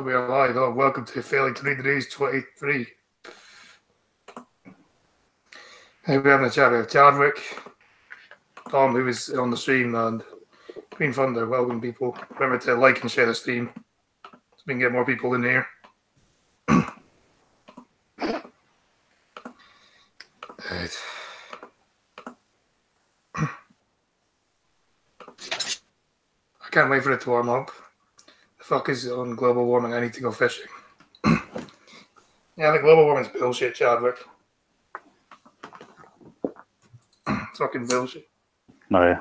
we are live. Oh, welcome to Failing to Read the News 23. Hey, we're having a chat with Chadwick, Tom, who is on the stream, and Queen Thunder. Welcome, people. Remember to like and share the stream so we can get more people in here. Right. I can't wait for it to warm up. The fuck is on global warming? I need to go fishing. Yeah, the global warming's bullshit, Chadwick. It's fucking bullshit. No, yeah.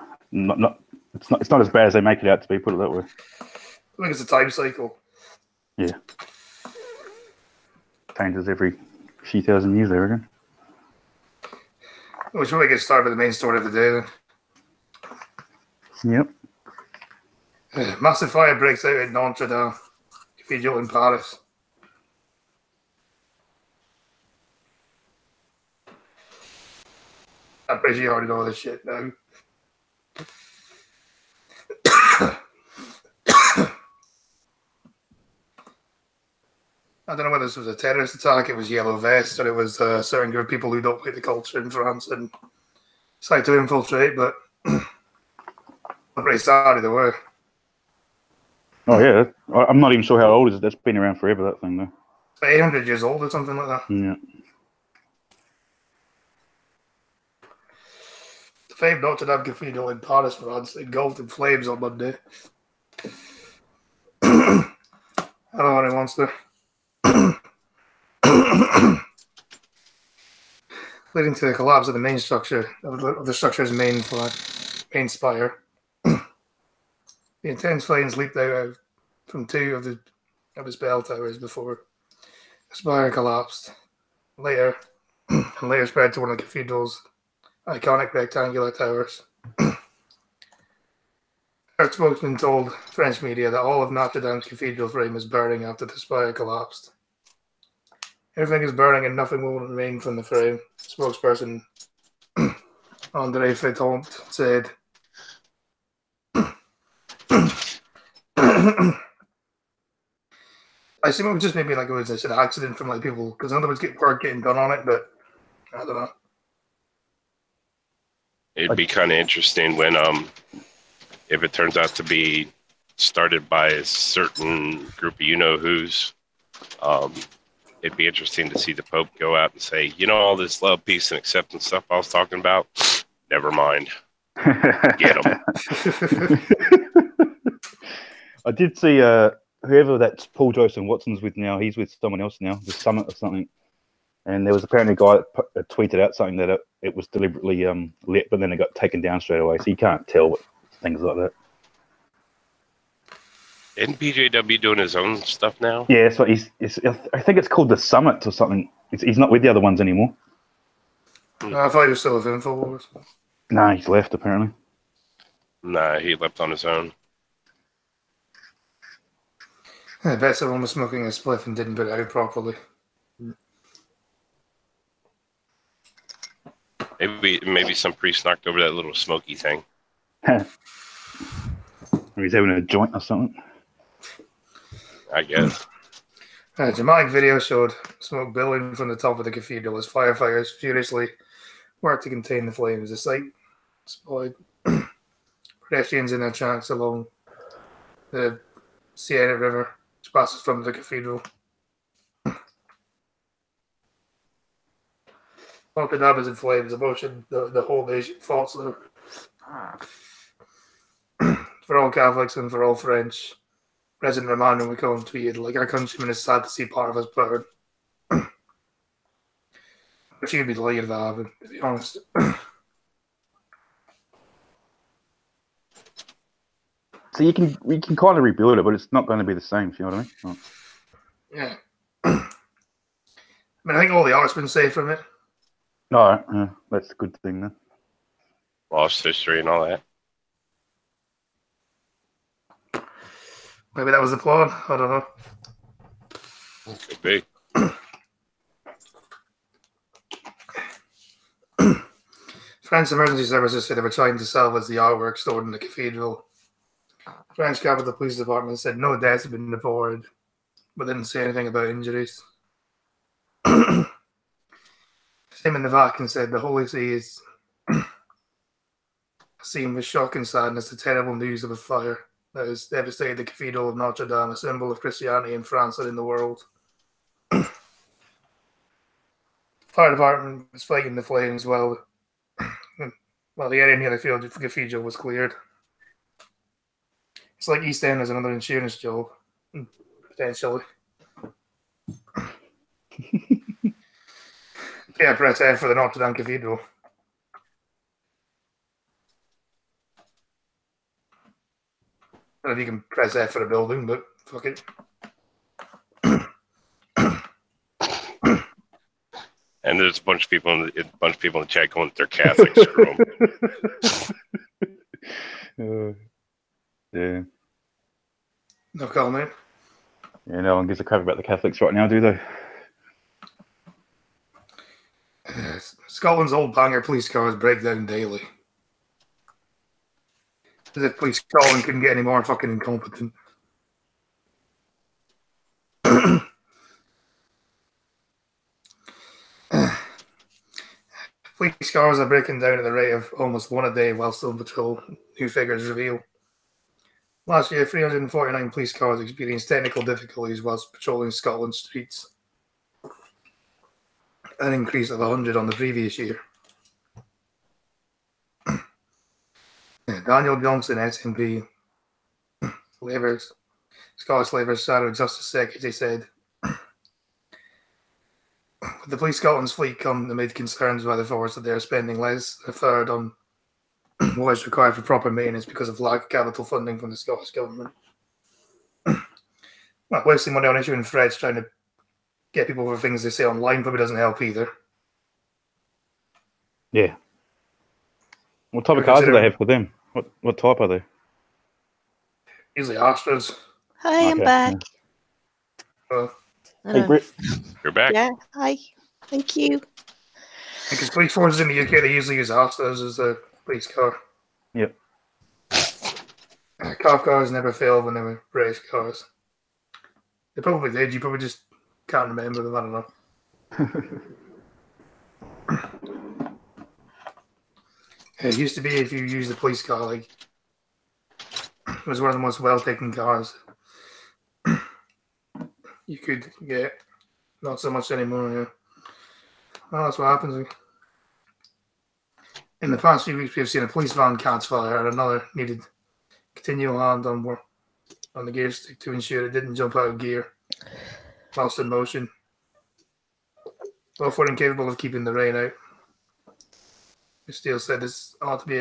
It's not as bad as they make it out to be, put it that way. I think it's a time cycle. Yeah. Changes every few thousand years, I reckon. We should probably get started with the main story of the day then. Yep. Massive fire breaks out at Notre Dame Cathedral in Paris. I'm pretty sure you already know this shit now. I don't know whether this was a terrorist attack, it was Yellow Vest, or it was a certain group of people who don't like the culture in France and decided to infiltrate, but I'm pretty sad either way. Oh, yeah. I'm not even sure how old it is. That's been around forever, that thing, though. It's 800 years old or something like that. Yeah. The famed Notre Dame Cathedral in Paris, France, engulfed in flames on Monday. I don't know what he wants to. Leading to the collapse of the main structure, of the structure's main spire. The intense flames leaped out from two of its bell towers before the spire collapsed. Later spread to one of the cathedral's iconic rectangular towers. Our spokesman told French media that all of Notre Dame's cathedral frame is burning after the spire collapsed. Everything is burning and nothing will remain from the frame, spokesperson André Fetant said. I assume it was just maybe like it was an accident from like people, because in other words, work getting done on it, but I don't know. It'd be kind of interesting when, if it turns out to be started by a certain group of you-know-who's, it'd be interesting to see the Pope go out and say, you know, all this love, peace, and acceptance stuff I was talking about? Never mind. Get them. I did see whoever that's Paul Joseph Watson's with now, he's with someone else now, the Summit or something. And there was apparently a guy that tweeted out something that it was deliberately lit, but then it got taken down straight away. So you can't tell what things like that. Isn't PJW doing his own stuff now? Yeah, so I think it's called the Summit or something. He's not with the other ones anymore. I thought he was still with InfoWars. Nah, he's left apparently. Nah, he left on his own. I bet someone was smoking a spliff and didn't put it out properly. Maybe some priest knocked over that little smoky thing. Or he's having a joint or something. I guess. A dramatic video showed smoke billowing from the top of the cathedral as firefighters furiously worked to contain the flames. The sight spotted pedestrians in their tracks along the Siena River, which passes from the cathedral. Notre Dame is in flames. Emotion, the whole nation fought there. For all Catholics and for all French, President Emmanuel Macron tweeted, like, our countrymen is sad to see part of us burn. But she'd be delighted that happened, to be honest. So we can kind of rebuild it, but it's not going to be the same, if you know what I mean? Yeah. I mean, I think all the art's been saved from it. No, yeah, that's a good thing then. Lost history and all that. Maybe that was the plan. I don't know. Could be. French emergency services said they were trying to salvage the artwork stored in the cathedral. French Capital Police Department said no deaths have been reported. but didn't say anything about injuries. Same in the Vatican said the Holy See is seen with shock and sadness the terrible news of a fire that has devastated the Cathedral of Notre Dame, a symbol of Christianity in France and in the world. Fire department was fighting the flames while the area near the cathedral was cleared. It's like East End has another insurance job, potentially. Yeah, press F for the Notre Dame Cathedral. I don't know if you can press F for a building, but fuck it. And there's a bunch of people in the chat going, they're Catholic. Screw 'em. Yeah. No comment. Yeah, no one gives a crap about the Catholics right now, do they? Scotland's old banger police cars break down daily. As if police Scotland couldn't get any more fucking incompetent. Police cars are breaking down at the rate of almost one a day while still on patrol, new figures reveal. Last year, 349 police cars experienced technical difficulties whilst patrolling Scotland's streets, an increase of 100 on the previous year. Daniel Johnson, SNP, Scottish Labour's Shadow Justice Secretary, said, with the Police Scotland's fleet come amid concerns by the force that they are spending less than a third on what is required for proper maintenance because of lack of capital funding from the Scottish Government. Well, wasting money on issuing threats trying to get people for things they say online probably doesn't help either. Yeah. What type of cars do they have for them? What type are they? Usually Astras. Hi, I'm back. Hey, Britt. You're back. Yeah, hi. Thank you. Because police forces in the UK, they usually use Astras as their police car. Yep. Cop cars never failed when they were race cars. They probably did. You probably just can't remember them. I don't know. It used to be if you use the police car, like, it was one of the most well-taken cars you could get. Not so much anymore, yeah. Well, that's what happens. In the past few weeks, we've seen a police van catch fire and another needed continual hand on the gear stick to ensure it didn't jump out of gear whilst in motion. Both were incapable of keeping the rain out. Steele said this ought to be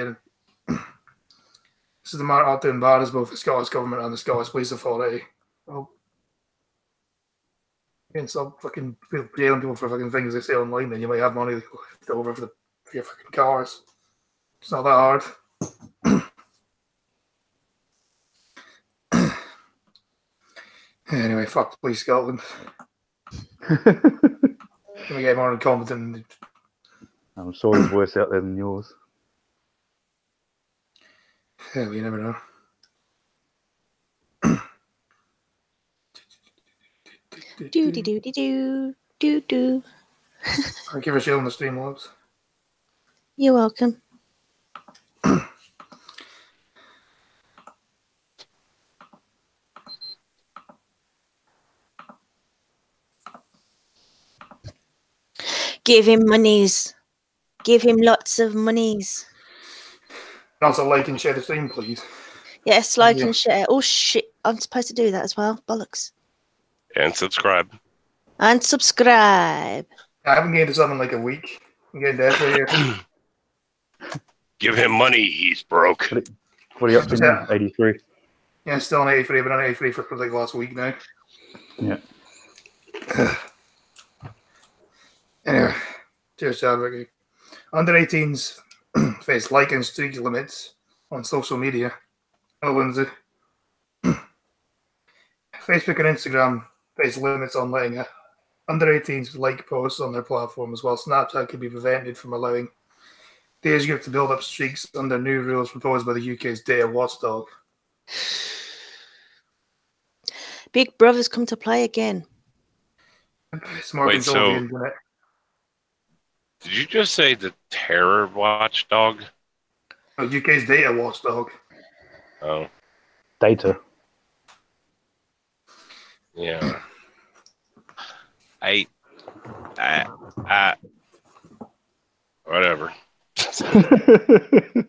this is the matter ought to embarrass both the Scottish Government and the Scottish Police Authority. Well, you can stop fucking jailing people for fucking things they say online, then you might have money left over for your fucking cars. It's not that hard. Anyway, fuck Police Scotland. We get more incompetent. I'm sure there's worse out there than yours. Yeah, you never know. Do. Thank you for showing the Streamlabs. You're welcome. Give him monies. Give him lots of monies. Also, like and share the stream, please. Yes, like and share. Oh, shit. I'm supposed to do that as well. Bollocks. And subscribe. And subscribe. I haven't gained this up in like a week. I'm getting desperate here. Give him money. He's broke. What are you up to now? 83? Yeah, still on 83, but on 83 for like last week now. Yeah. Anyway, cheers, Chadwick. Under 18s face like and streak limits on social media. Hello, Lindsay. Facebook and Instagram face limits on letting under 18s like posts on their platforms, while Snapchat could be prevented from allowing the age group to build up streaks under new rules proposed by the UK's data watchdog. Big Brother's come to play again. It's more Wait, control of so- the internet. Did you just say the terror watchdog? Oh, UK's data watchdog. Oh, Data. yeah. I whatever. I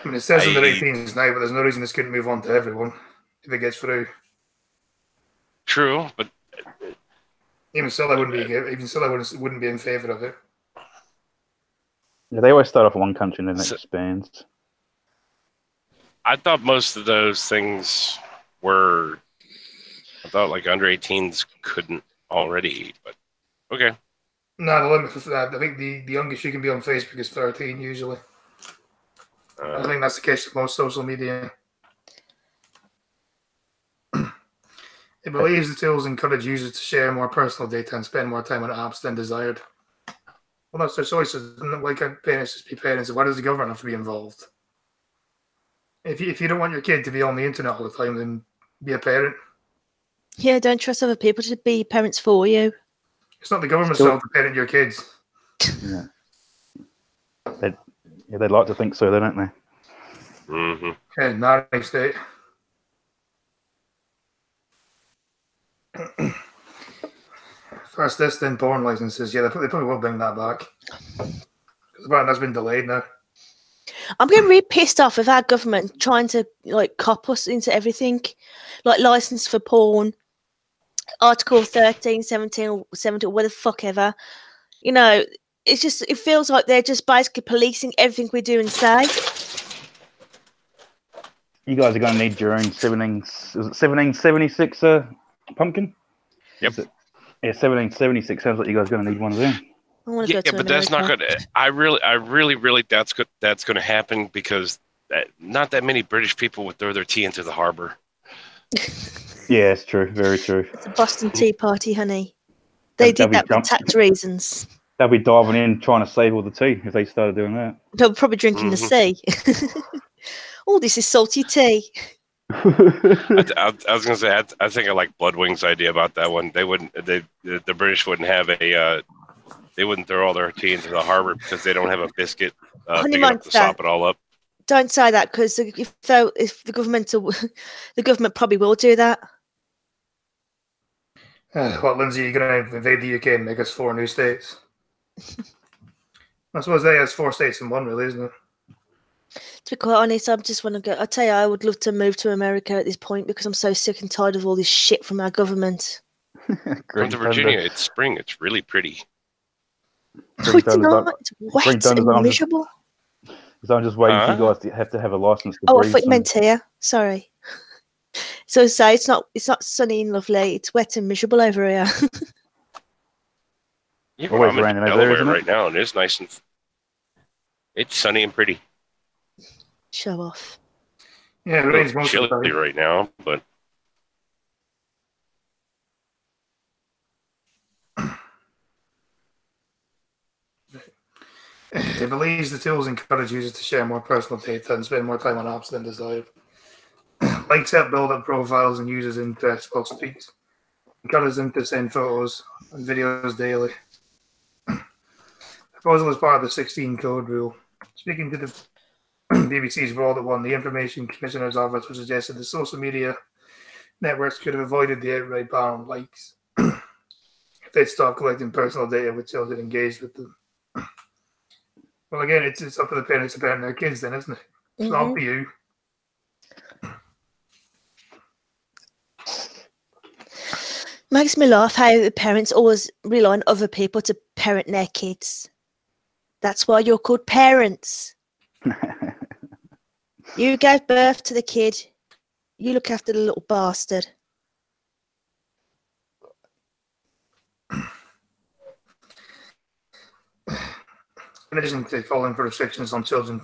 mean, it says under I- 18s now, but there's no reason this couldn't move on to everyone if it gets through. True, but Even still, I wouldn't be in favour of it. Yeah, they always start off in one country and then it So- expands. I thought most of those things were. I thought like under 18s couldn't already, but okay. No, the limit for that. I think the youngest you can be on Facebook is 13 usually. I think that's the case with most social media. It believes the tools encourage users to share more personal data and spend more time on apps than desired. Well, that's their choices. Why can't parents just be parents? Why does the government have to be involved? If you don't want your kid to be on the internet all the time, then be a parent. Yeah, don't trust other people to be parents for you. It's not the government's Still- job to parent your kids. Yeah. They'd like to think so, don't they? Mm-hmm. Okay, naughty state. First this, then porn licenses. Yeah, they probably will bring that back. Apparently that's been delayed now. I'm getting really pissed off with our government trying to like cop us into everything, like license for porn, Article 13, 17, or 17, or whatever the fuck ever. You know, it feels like they're just basically policing everything we do and say. You guys are going to need your own 1776 pumpkin? Yep. Is it? Yeah, 1776 sounds like you guys are going to need one of them. I want to Yeah, go to but that's not America. gonna. I really, that's good. That's gonna happen because not that many British people would throw their tea into the harbor. Yeah, it's true. Very true. It's a Boston Tea Party, honey. They They'll did be that for tax reasons. They'll be diving in trying to save all the tea if they started doing that. They were probably drinking the sea. Oh, this is salty tea. I was gonna say I think I like Bloodwing's idea about that one. They wouldn't. The British wouldn't have a. They wouldn't throw all their tea into the harbor because they don't have a biscuit Honey big enough to Monster. sop it all up. Don't say that because if the government probably will do that. What, Lindsay, you're going to invade the UK and make us 4 new states? I suppose they has 4 states in one, really, isn't it? To be quite honest, I just want to go. I tell you, I would love to move to America at this point because I'm so sick and tired of all this shit from our government. Come to Virginia. It's spring. It's really pretty. No, it's not. It's wet Green Thunder's and on. miserable. Because I'm just waiting for you guys to have a license to Oh, I breathe. thought you some- meant here. Sorry. So say it's not sunny and lovely. It's wet and miserable over here. Yeah, Always I'm in raining over there, Delaware isn't it? right now, and it's nice and it's sunny and pretty. Show off. Yeah, it A rains little most of the chilly time. right now, but It believes the tools encourage users to share more personal data and spend more time on apps than desired. Likes help build up profiles and users' interests while speaks. Encourages them to send photos and videos daily. Proposal is part of the 16 code rule. Speaking to the BBC's World at One, the Information Commissioner's Office was suggested that social media networks could have avoided the outright ban on likes if they'd stopped collecting personal data with children engaged with them. Well, again, it's up to the parents to parent their kids, then, isn't it? It's not up to you. Makes me laugh how the parents always rely on other people to parent their kids. That's why you're called parents. You gave birth to the kid. You look after the little bastard. In addition to falling for restrictions on children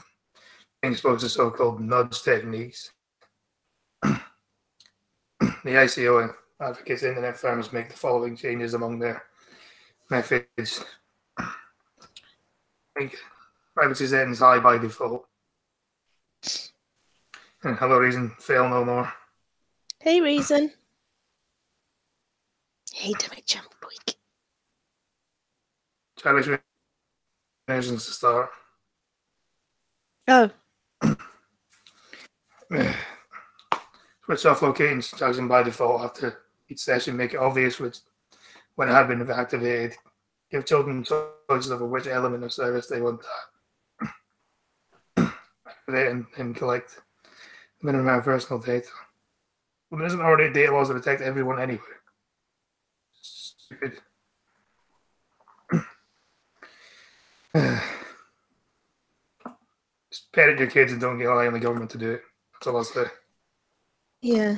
being exposed to so-called nudge techniques, the ICO advocates internet firms make the following changes among their methods. Privacy settings high by default. Hello reason, fail no more. Hey, Reason. Hey, damn it, jump quick. Childish Renaissance to start. Oh, Switch off locating Jackson by default after each session. Make it obvious when it had been activated. Give children choices over which element of service they want to activate and collect the minimum amount of personal data. Well, there isn't already data laws that protect everyone anyway. Stupid. Just parent your kids and don't rely on the government to do it. That's all I'll say. yeah.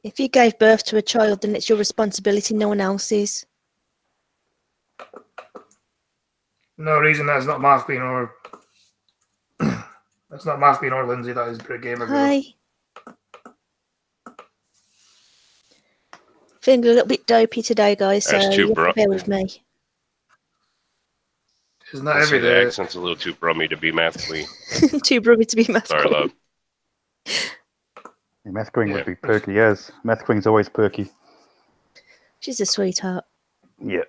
If you gave birth to a child, then it's your responsibility, no one else's. No reason that's not Mark Bean or that's not Mark Bean or Lindsay. That is Brit Gamer Girl. Hi. Feeling a little bit dopey today, guys, so That's too you have to rough. bear with me. Isn't that I'll every say the day? accent's a little too brummy to be math queen. Too brummy to be math Sorry, queen. love. Yeah, Math Queen Yeah. would be perky as. Math Queen's always perky. She's a sweetheart. Yeah.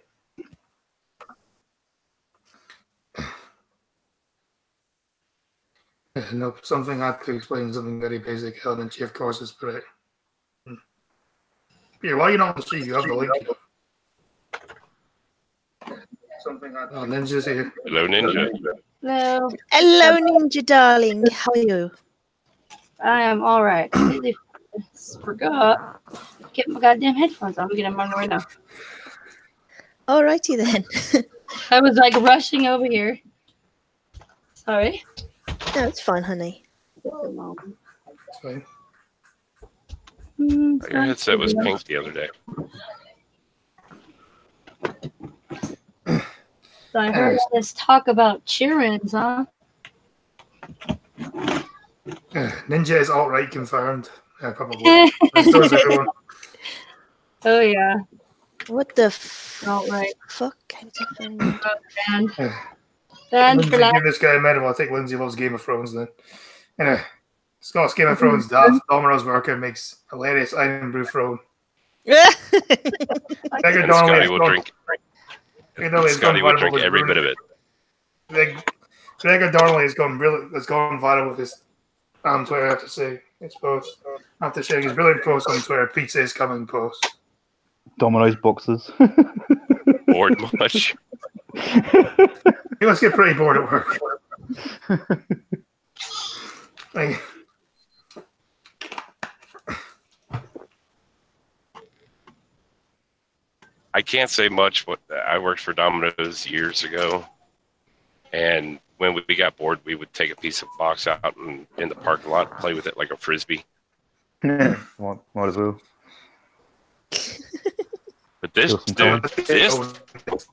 No, something I had to explain something very basic. Elementary, of course, is Brit. Here, why are you not on the stream? You have the link. Something I Ninja's here. Hello, Ninja. Hello. Hello, Ninja darling. How are you? I am all right. Completely forgot. Get my goddamn headphones on. I'm getting them on right now. Alrighty then. I was like rushing over here. Sorry. No, it's fine, honey. It's fine. Your headset was pink the other day. So I heard this talk about cheerins, huh? Ninja is alt-right confirmed. Yeah, probably. So is everyone. Oh yeah. What the All right. fuck? Banned. Yeah. Banned Lindsay, for life. give this guy a medal. I think Lindsay loves Game of Thrones then. Anyway, Scott's Game of Thrones daft. Domino's worker makes hilarious item brew throne. Gregor And Donnelly Scotty has will gone- drink. Gregor Donnelly has Scotty gone will viral drink with every ruin- bit of it. Gregor Donnelly has gone viral with his Twitter. I have to say, his post after sharing his brilliant post on Twitter. Pizza is coming post. Domino's boxes. Bored much. You must get pretty bored at work. Like, I can't say much. But I worked for Domino's years ago, and when we got bored, we would take a piece of box out in the parking lot, and play with it like a frisbee. Yeah, might as well. But this, Kill some dude, this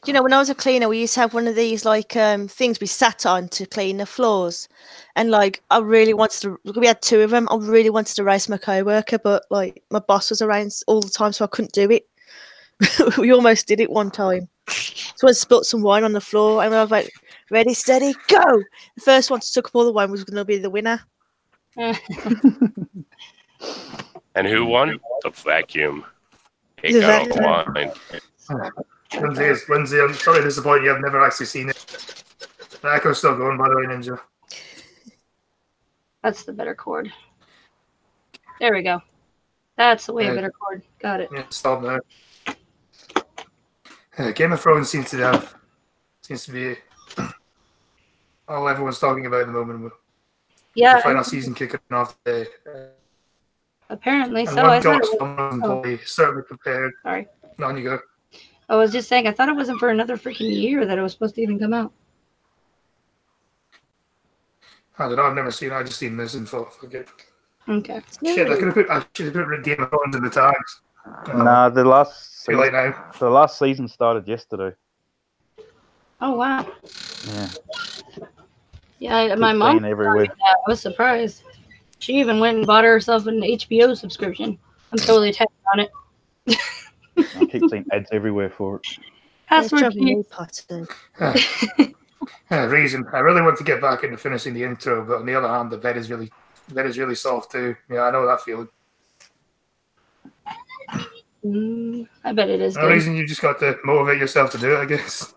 You know, when I was a cleaner, we used to have one of these like things we sat on to clean the floors, and like I really wanted to. We had two of them. I really wanted to race my coworker, but like my boss was around all the time, so I couldn't do it. We almost did it one time. So I spilt some wine on the floor, and I was like, "Ready, steady, go!" The first one to suck up all the wine was going to be the winner. and who won? The vacuum. It The got vacuum. all the wine. Lindsay, I'm sorry to disappoint you. I've never actually seen it. The echo's still going, by the way, Ninja. That's the better chord. There we go. That's the way Yeah. better chord. Got it. Yeah, stop now. Game of Thrones seems to be all everyone's talking about at the moment. With the Yeah, final season kicking off today. apparently And so. I one thought Dutch it was, Domino's employee certainly prepared. sorry. On you go. I was just saying, I thought it wasn't for another freaking year that it was supposed to even come out. I don't know. I've never seen it. I just seen this info. Forget. Okay. Shit, I should have put Game of Thrones in the tags. Nah, the Too late now. last season started yesterday. Oh wow. Yeah, Yeah, my Keeps mom being everywhere. I was surprised. She even went and bought herself an HBO subscription. I'm totally tapped on it. I keep seeing ads everywhere for it. Password trouble key. me, Potter. Reason. I really want to get back into finishing the intro, but on the other hand, the bed is really soft too. Yeah, I know that feeling. I bet it is No good. reason, you just got to motivate yourself to do it, I guess.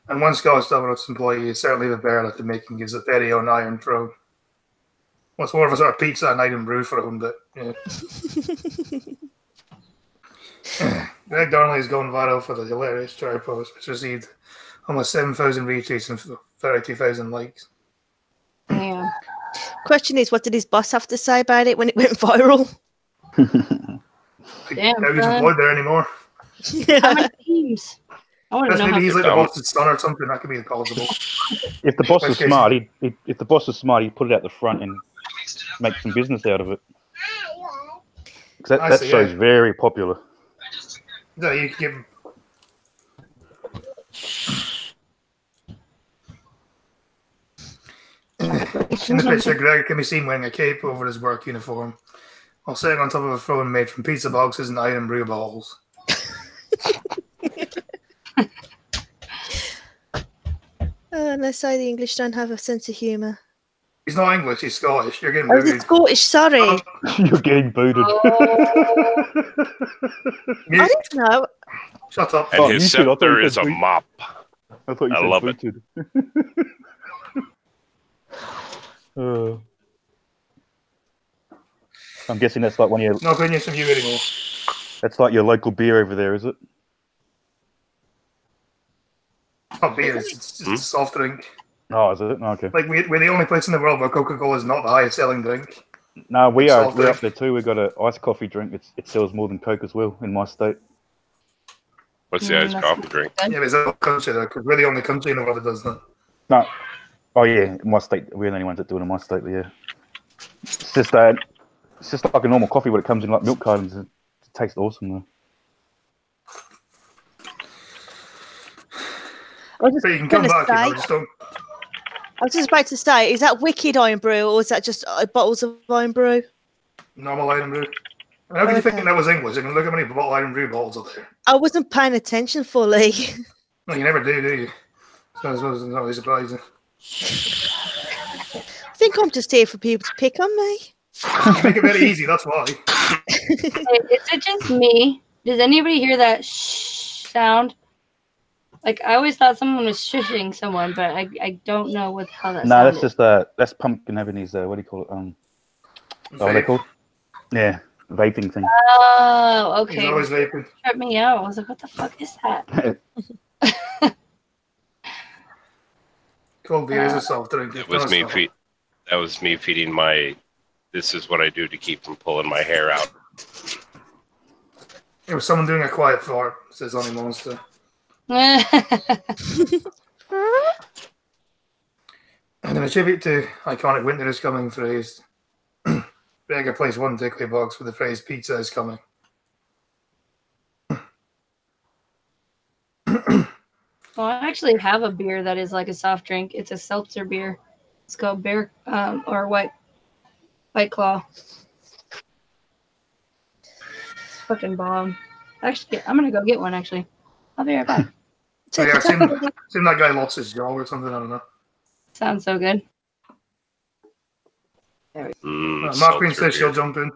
And one Scottish Domino's employee is certainly the bear that the making gives a very own iron throne. Well, it's more of a sort of pizza and iron brew for him, but yeah. Greg Darnley is going viral for the hilarious Twitter post, which received almost 7,000 retweets and 32,000 likes. Yeah. Question is, what did his boss have to say about it when it went viral? Damn, Now he's son. employed there anymore. How many teams? I want to Unless know how maybe he's like the dumb. boss's son or something. That could be plausible. If the boss Worst is case- smart, if the boss is smart, he'd put it out the front and make some business out of it. 'Cause I that see, show's yeah. very popular. No, you could give him. In the picture, Greg can be seen wearing a cape over his work uniform while sitting on top of a throne made from pizza boxes and iron brew balls. Let's say the English don't have a sense of humour. He's not English, he's Scottish. You're getting Oh, the booted. Scottish, sorry. Oh, You're getting booted. Oh. I mute. didn't know. Shut up. And Oh, his you should. I thought scepter you is said a boot. mop. I thought you I said love it. booted. I'm guessing that's like one of your No opinions from you anymore. that's like your local beer over there, is it? It's not beer, it's just a soft drink. Oh, is it? Okay. Like, we're the only place in the world where Coca-Cola is not the highest selling drink. No, we're Soft up drink. there too. We've got an iced coffee drink. It sells more than Coke as well in my state. What's the iced that's coffee drink? Yeah, but it's a country though, because we're the only country in the world that does that. No. Oh yeah, in my state we're the only ones that do it in my state. Yeah. It's just like a normal coffee, but it comes in like milk cartons. It tastes awesome though. I was But you just can come gonna back, you know, say- just don't. I was just about to say, is that wicked iron brew or is that just bottles of iron brew? Normal iron brew. And how can you Okay. think that was English? I mean, look how many bottle iron brew bottles are there. I wasn't paying attention fully. No, you never do you? So I suppose it's not really surprising. I think I'm just here for people to pick on me. You make it very easy, that's why. Is it just me? Does anybody hear that shh sound? Like, I always thought someone was shushing someone, but I don't know how that No, that's sounded. just that's Pumpkin having his what do you call it? What are they called? Yeah, vaping thing. Oh, He's okay. always vaping. Tripped me out. I was like, what the fuck is that? Cold beer is a soft drink. It was me that was me feeding my. This is what I do to keep from pulling my hair out. It was someone doing a quiet fart, says Honey Monster. And in a tribute to iconic winter is coming phrase, Beggar plays one takeaway box with the phrase pizza is coming. Well, I actually have a beer that is like a soft drink. It's a seltzer beer. It's called Bear or White Claw. It's fucking bomb. Actually, I'm gonna go get one. Actually, I'll be right back. So yeah, I've seen that guy lost his jaw or something, I don't know. Sounds so good. Mark Green says she'll jump in.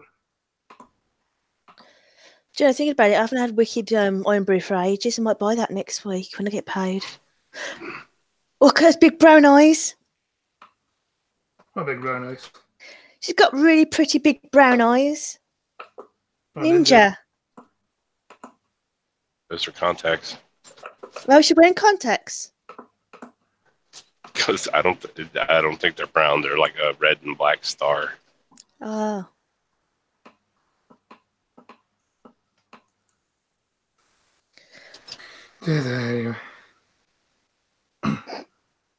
Do you know, thinking about it, I haven't had wicked iron brew for ages. I might buy that next week when I get paid. Look at those big brown eyes. What big brown eyes. She's got really pretty big brown eyes. Oh, Ninja. Those are contacts. Well, she's wearing contacts. Because I don't think they're brown. They're like a red and black star. Oh. Yeah, there you go.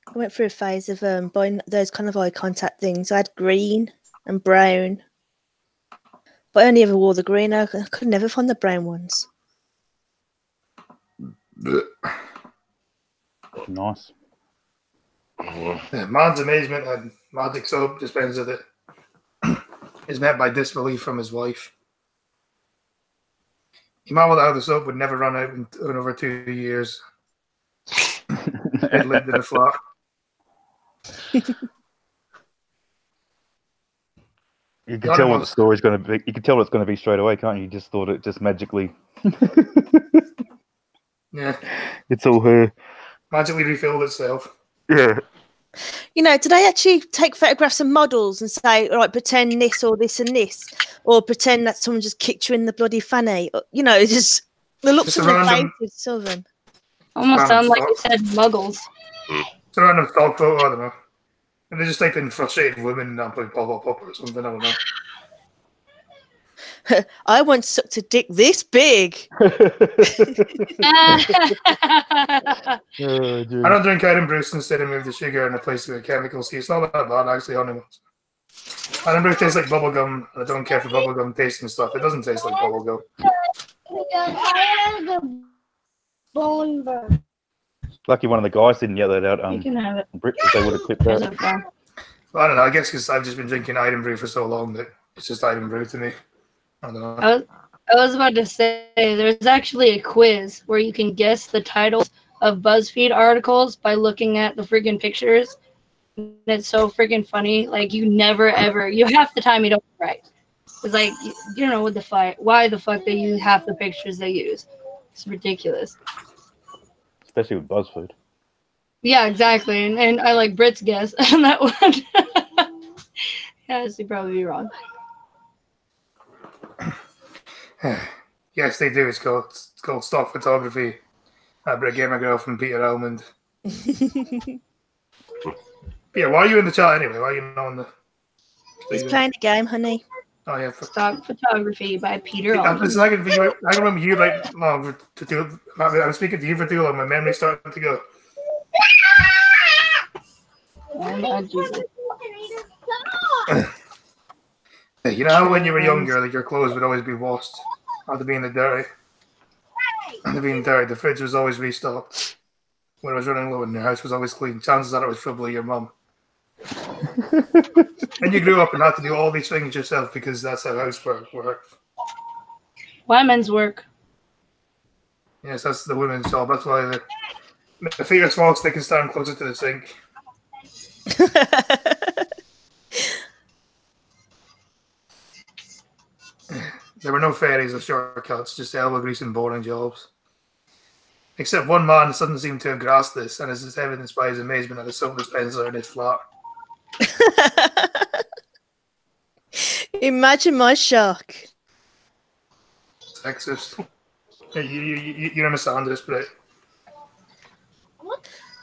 I went through a phase of buying those kind of eye contact things. I had green and brown. But I only ever wore the green. I could never find the brown ones. Nice. Yeah, man's amazement and magic soap dispenser that is met by disbelief from his wife. He marvelled how the soap would never run out in over 2 years. It lived in a flat. You can tell what the story's going to be. You can tell what it's going to be straight away, can't you? You just thought it just magically. Yeah. It's all her. Magically refilled itself. Yeah. You know, do they actually take photographs of models and say, all right, pretend this or this and this, or pretend that someone just kicked you in the bloody fanny? You know, just the looks Just of a the random- faces, some of them. Almost sound like you said muggles. It's a random stock photo, I don't know. And they just type in frustrated women and I'm playing pop or something, I don't know. I once sucked a dick this big. Oh, I don't drink Iron Bruce instead of move the sugar and replace it with chemicals. See, it's not that bad, actually, honey ones. Iron Bruce tastes like bubblegum, and I don't care for bubblegum taste and stuff. It doesn't taste like bubblegum. Lucky one of the guys didn't yell that out. You can have it. Brit, because they would have clipped There's that. a phone. I don't know, I guess because I've just been drinking Iron Brew for so long that it's just Iron Brew to me. I don't know. I was about to say, there's actually a quiz where you can guess the titles of BuzzFeed articles by looking at the friggin' pictures. And it's so friggin' funny. Like, you never, ever, you half the time you don't get it right. It's like, you don't know what the fuck, why the fuck they use half the pictures they use. It's ridiculous. Especially with BuzzFeed. Yeah, exactly. And I like Brit's guess on that one. Yes, you'd probably be wrong. Yes, they do. It's called stock photography. Brit Gamer Girl from Peter Almond. Yeah, why are you in the chat anyway? Why are you not on the... He's playing the game, honey. Oh, yeah. Stock Photography by Peter I Almond. can remember you right long to do. I'm speaking to you for too long. My memory's starting to go. Oh, Jesus. You know how when you were younger, like your clothes would always be washed after being dirty. After being dirty, the fridge was always restocked. When it was running low and your house was always clean, chances are it was probably your mum. And you grew up and had to do all these things yourself because that's how housework works. Women's work. Yes, that's the women's job. That's why the feet are small so they can stand closer to the sink. There were no fairies or shortcuts, just elbow grease and boring jobs. Except one man doesn't seem to have grasped this, and is evidenced by his amazement at the soap dispenser in his flat. Imagine my shock. Sexist. You're a misandrist, but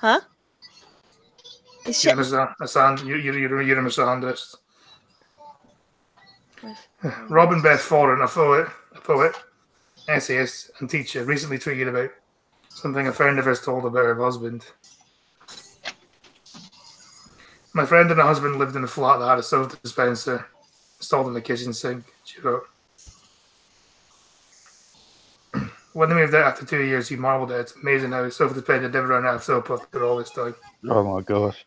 Huh? Is she- you're a misandrist. Robin Beth Foran, a poet, essayist, and teacher, recently tweeted about something a friend of hers told about her husband. My friend and her husband lived in a flat that had a soap dispenser installed in the kitchen sink, she wrote. When they moved out after 2 years, he marveled at it. It's amazing how his soap dispenser never ran out of soap after all this time. Oh my gosh.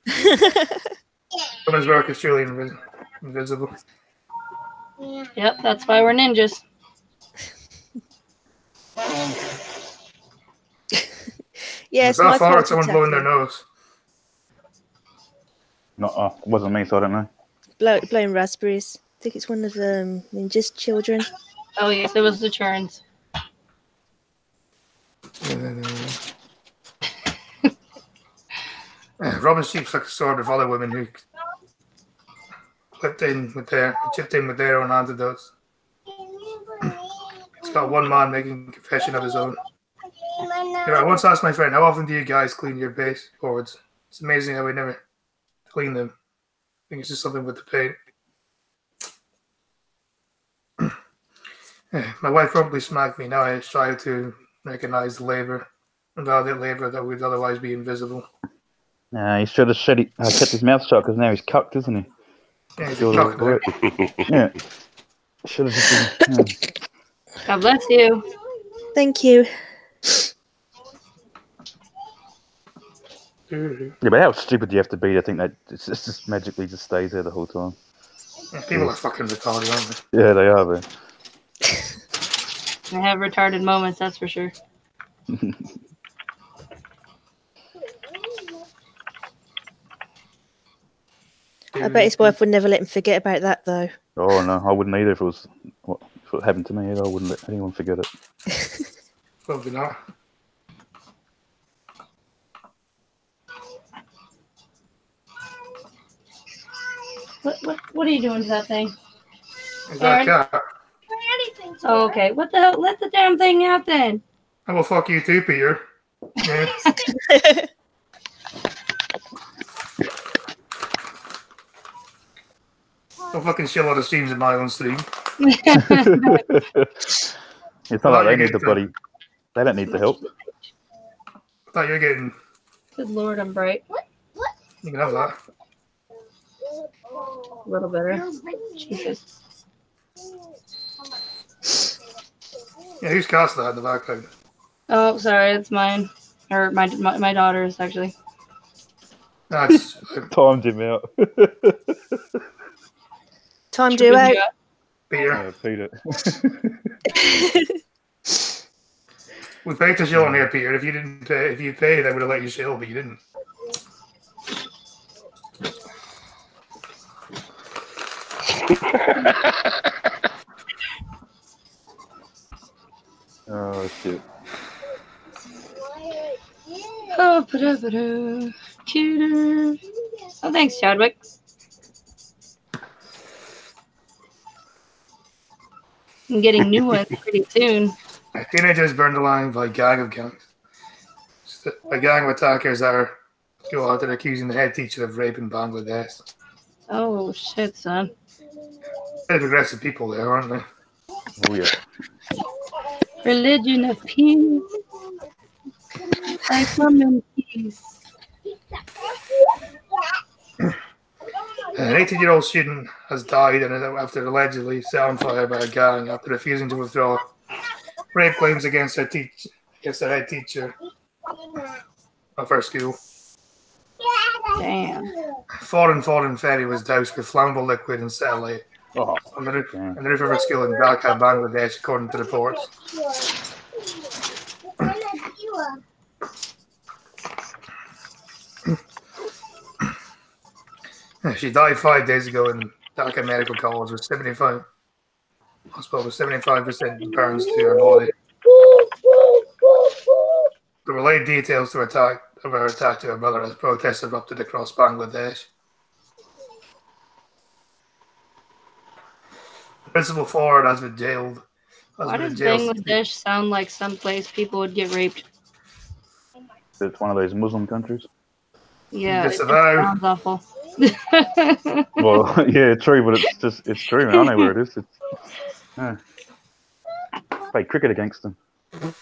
Women's work is truly invisible. Yep, that's why we're ninjas. Yes, Is that my far fault someone blowing their nose? No, it wasn't me, so I don't know. blowing raspberries. I think it's one of Ninja's children. Oh, yes, it was the churns. Robin Sheep's like a sword of other women who chipped in with their own antidotes. It's got one man making a confession of his own. I once asked my friend, how often do you guys clean your baseboards? It's amazing how we never clean them. I think it's just something with the paint. My wife promptly smacked me. Now I try to recognize the labor and validate labor that would otherwise be invisible. He should have kept his mouth shut because now he's cucked, isn't he? Yeah, he's a Sure cock work. Yeah. Should have just been. God bless you. Thank you. Yeah, But how stupid do you have to be to think that it just magically just stays there the whole time? people are fucking retarded, aren't they? Yeah, they are, man. I have retarded moments, that's for sure. I bet his wife would never let him forget about that, though. Oh no, I wouldn't either if it happened to me. I wouldn't let anyone forget it. Probably not. What are you doing to that thing? Is that a cat? Oh, okay. What the hell? Let the damn thing out then. I will fuck you too, Peter. Yeah. Don't fucking shit a lot of streams in my own stream. It's not Oh, like they you need get the bloody. They don't need the help. I thought you were getting. Good lord, I'm bright. You can have that. A little better. Jesus. Yeah, who's cast that in the background? Oh, sorry, it's mine. Or my daughter's, actually. That's Timed him out. Time due out. Peter. Peter. We paid to show on here, Peter. If you didn't pay, if you paid, I would have let you show, but you didn't. Oh shit. Oh, ba-da-ba-da. Cuter. Oh, thanks, Chadwick. I'm getting new ones pretty soon. Teenagers burned alive by a gang of gangs. A gang of attackers are go out and accusing the head teacher of rape in Bangladesh. Oh, shit, son. They're aggressive people there, aren't they? Oh yeah. Religion of peace. I come in peace. An 18-year-old student has died after allegedly set on fire by a gang after refusing to withdraw rape claims against their head teacher of her school. Damn. Foreign ferry was doused with flammable liquid and set alight Oh, on the roof damn. of her school in Dhaka, Bangladesh, according to reports. She died 5 days ago in Dhaka Medical College with 75% burns to her body. The relayed details of her attack to her brother as protests erupted across Bangladesh. The principal forward has been jailed. Why does Bangladesh sound like someplace people would get raped? It's one of those Muslim countries. Yeah, it Disavow. sounds awful. Well, yeah, true, but it's true, man. I know where it is. It's play cricket against them.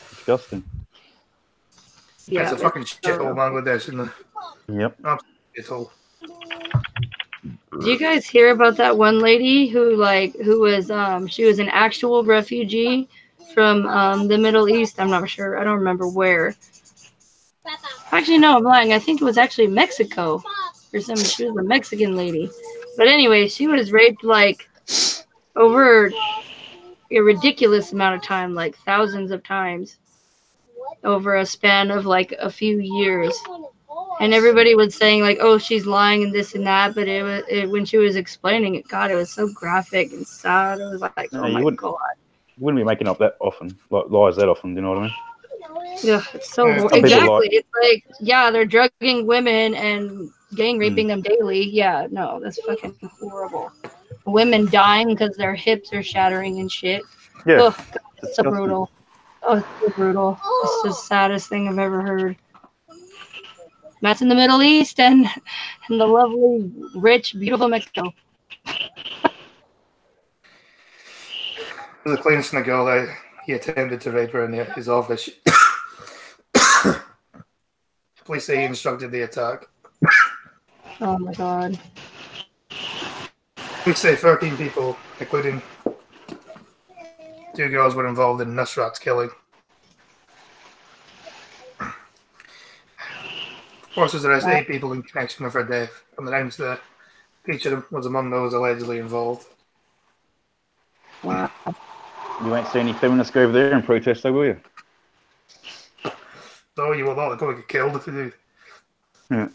Disgusting. Yeah, It's a fucking shithole, Bangladesh, isn't it? Yep. Shithole. Do you guys hear about that one lady who was she was an actual refugee from the Middle East? I'm not sure. I don't remember where. Actually, no, I'm lying. I think it was actually Mexico or something. She was a Mexican lady. But anyway, she was raped like over a ridiculous amount of time, like thousands of times over a span of like a few years. And everybody was saying like, oh, she's lying and this and that. But when she was explaining it, God, it was so graphic and sad. It was like, oh my God. You wouldn't be making up that often, like lies that often. Do you know what I mean? Yeah, it's so Yeah, exactly. It's like, yeah, they're drugging women and gang raping them daily. Yeah, no, that's fucking horrible. Women dying because their hips are shattering and shit. Yeah. Oh, God, it's so brutal. Oh, it's so brutal. It's the saddest thing I've ever heard. That's in the Middle East and in the lovely, rich, beautiful Mexico. The claims from the girl that he attempted to rape her in his office. Police say he instructed the attack. Oh my God. Police say 13 people, including 2 girls, were involved in Nusrat's killing. Forces arrested 8 people in connection with her death and announced that teacher was among those allegedly involved. Wow. You won't see any feminists go over there and protest, though, will you? No, you will not. They'll probably get killed if they do. Yeah.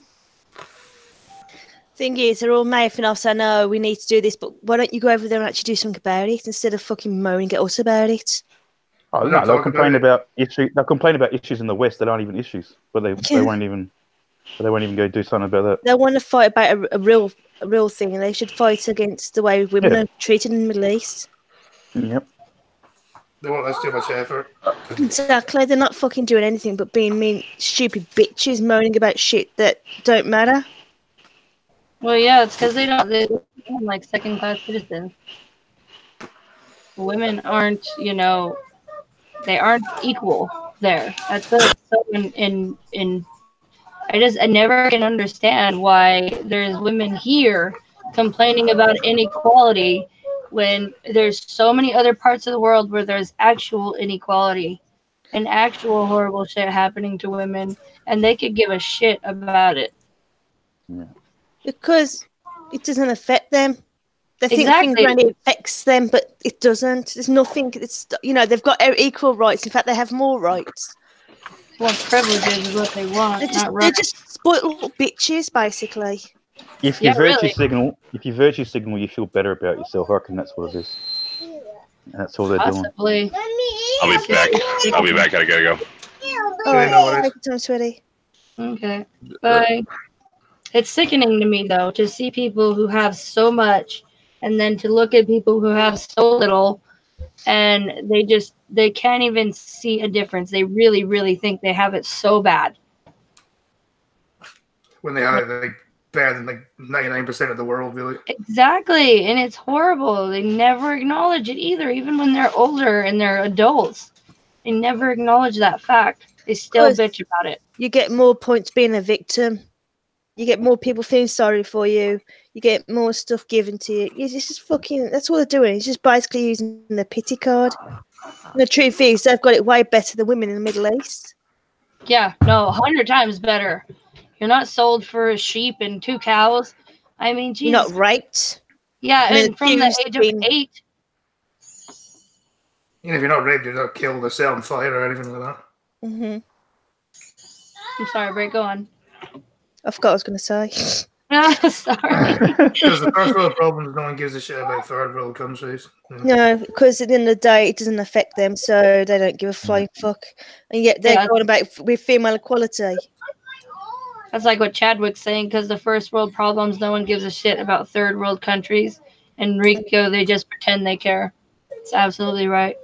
Thing is, they're all mouthing off saying, "No, we need to do this," but why don't you go over there and actually do something about it instead of fucking moaning at us about it? Oh, They're no, not they'll talking complain about about issue. They'll complain about issues in the West that aren't even issues, but they won't even. They won't even go do something about that. They want to fight about a real thing, and they should fight against the way women are treated in the Middle East. Yep. They won't less too much effort. Exactly, they're not fucking doing anything but being mean, stupid bitches moaning about shit that don't matter. Well, yeah, it's because they're like second-class citizens. Women aren't, they aren't equal there. That's what's so in. I never can understand why there's women here complaining about inequality when there's so many other parts of the world where there's actual inequality and actual horrible shit happening to women, and they could give a shit about it. Yeah. Because it doesn't affect them. They think Exactly. things around it affects them, but it doesn't. There's nothing. It's they've got equal rights. In fact, they have more rights. What privileges is what they want, They're not right. just spoiled little bitches, basically. If you Yeah, virtue really. signal, you feel better about yourself. I reckon that's what it is. And that's all they're doing. Possibly. I'll be back. I'll be back. I gotta go. All I know what right, it is. take your time, sweetie. Okay. Bye. It's sickening to me, though, to see people who have so much and then to look at people who have so little and they can't even see a difference. They really, really think they have it so bad. When they have it like better than like 99% of the world, really. Exactly. And it's horrible. They never acknowledge it either, even when they're older and they're adults. They never acknowledge that fact. They still Because bitch about it. you get more points being a victim. You get more people feeling sorry for you. You get more stuff given to you. It's just fucking. That's what they're doing. It's just basically using the pity card. And the truth is, they've got it way better than women in the Middle East. Yeah, no, 100 times better. You're not sold for a sheep and 2 cows. I mean, You're Jesus. not raped. Yeah, and and from the accused age of of being- 8. Even if you're not raped, you're not killed or set on fire or anything like that. hmm I'm sorry, Bray, go on. I forgot what I was going to say. Sorry. Because the first world problems, no one gives a shit about third world countries. No, because at the end of the day, it doesn't affect them, so they don't give a flying fuck. And yet they're Yeah. going about with female equality. That's like what Chadwick's saying, because the first world problems, no one gives a shit about third world countries. And Rico, they just pretend they care. It's absolutely right.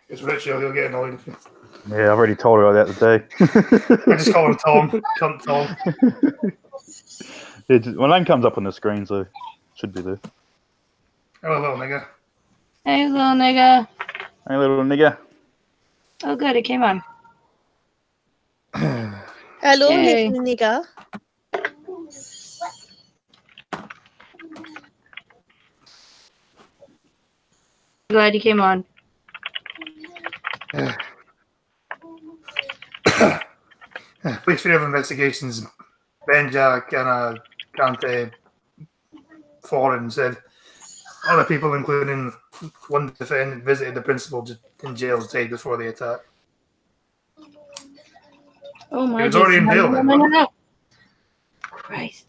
It's rich, he'll get annoyed. Yeah, I've already told her that today. I just call him Tom. Cunt Tom. My name comes up on the screen, so should be there. Oh, little nigga. Hey, little nigga. Hey, little nigga. Oh, good, it came on. Hello, Yay. little nigga. Glad you came on. Police Bureau of Investigations, Benja Kante Foreign said other people, including one defendant, visited the principal in jail's day before the attack. Oh, my It was already in jail then, wasn't it? Christ.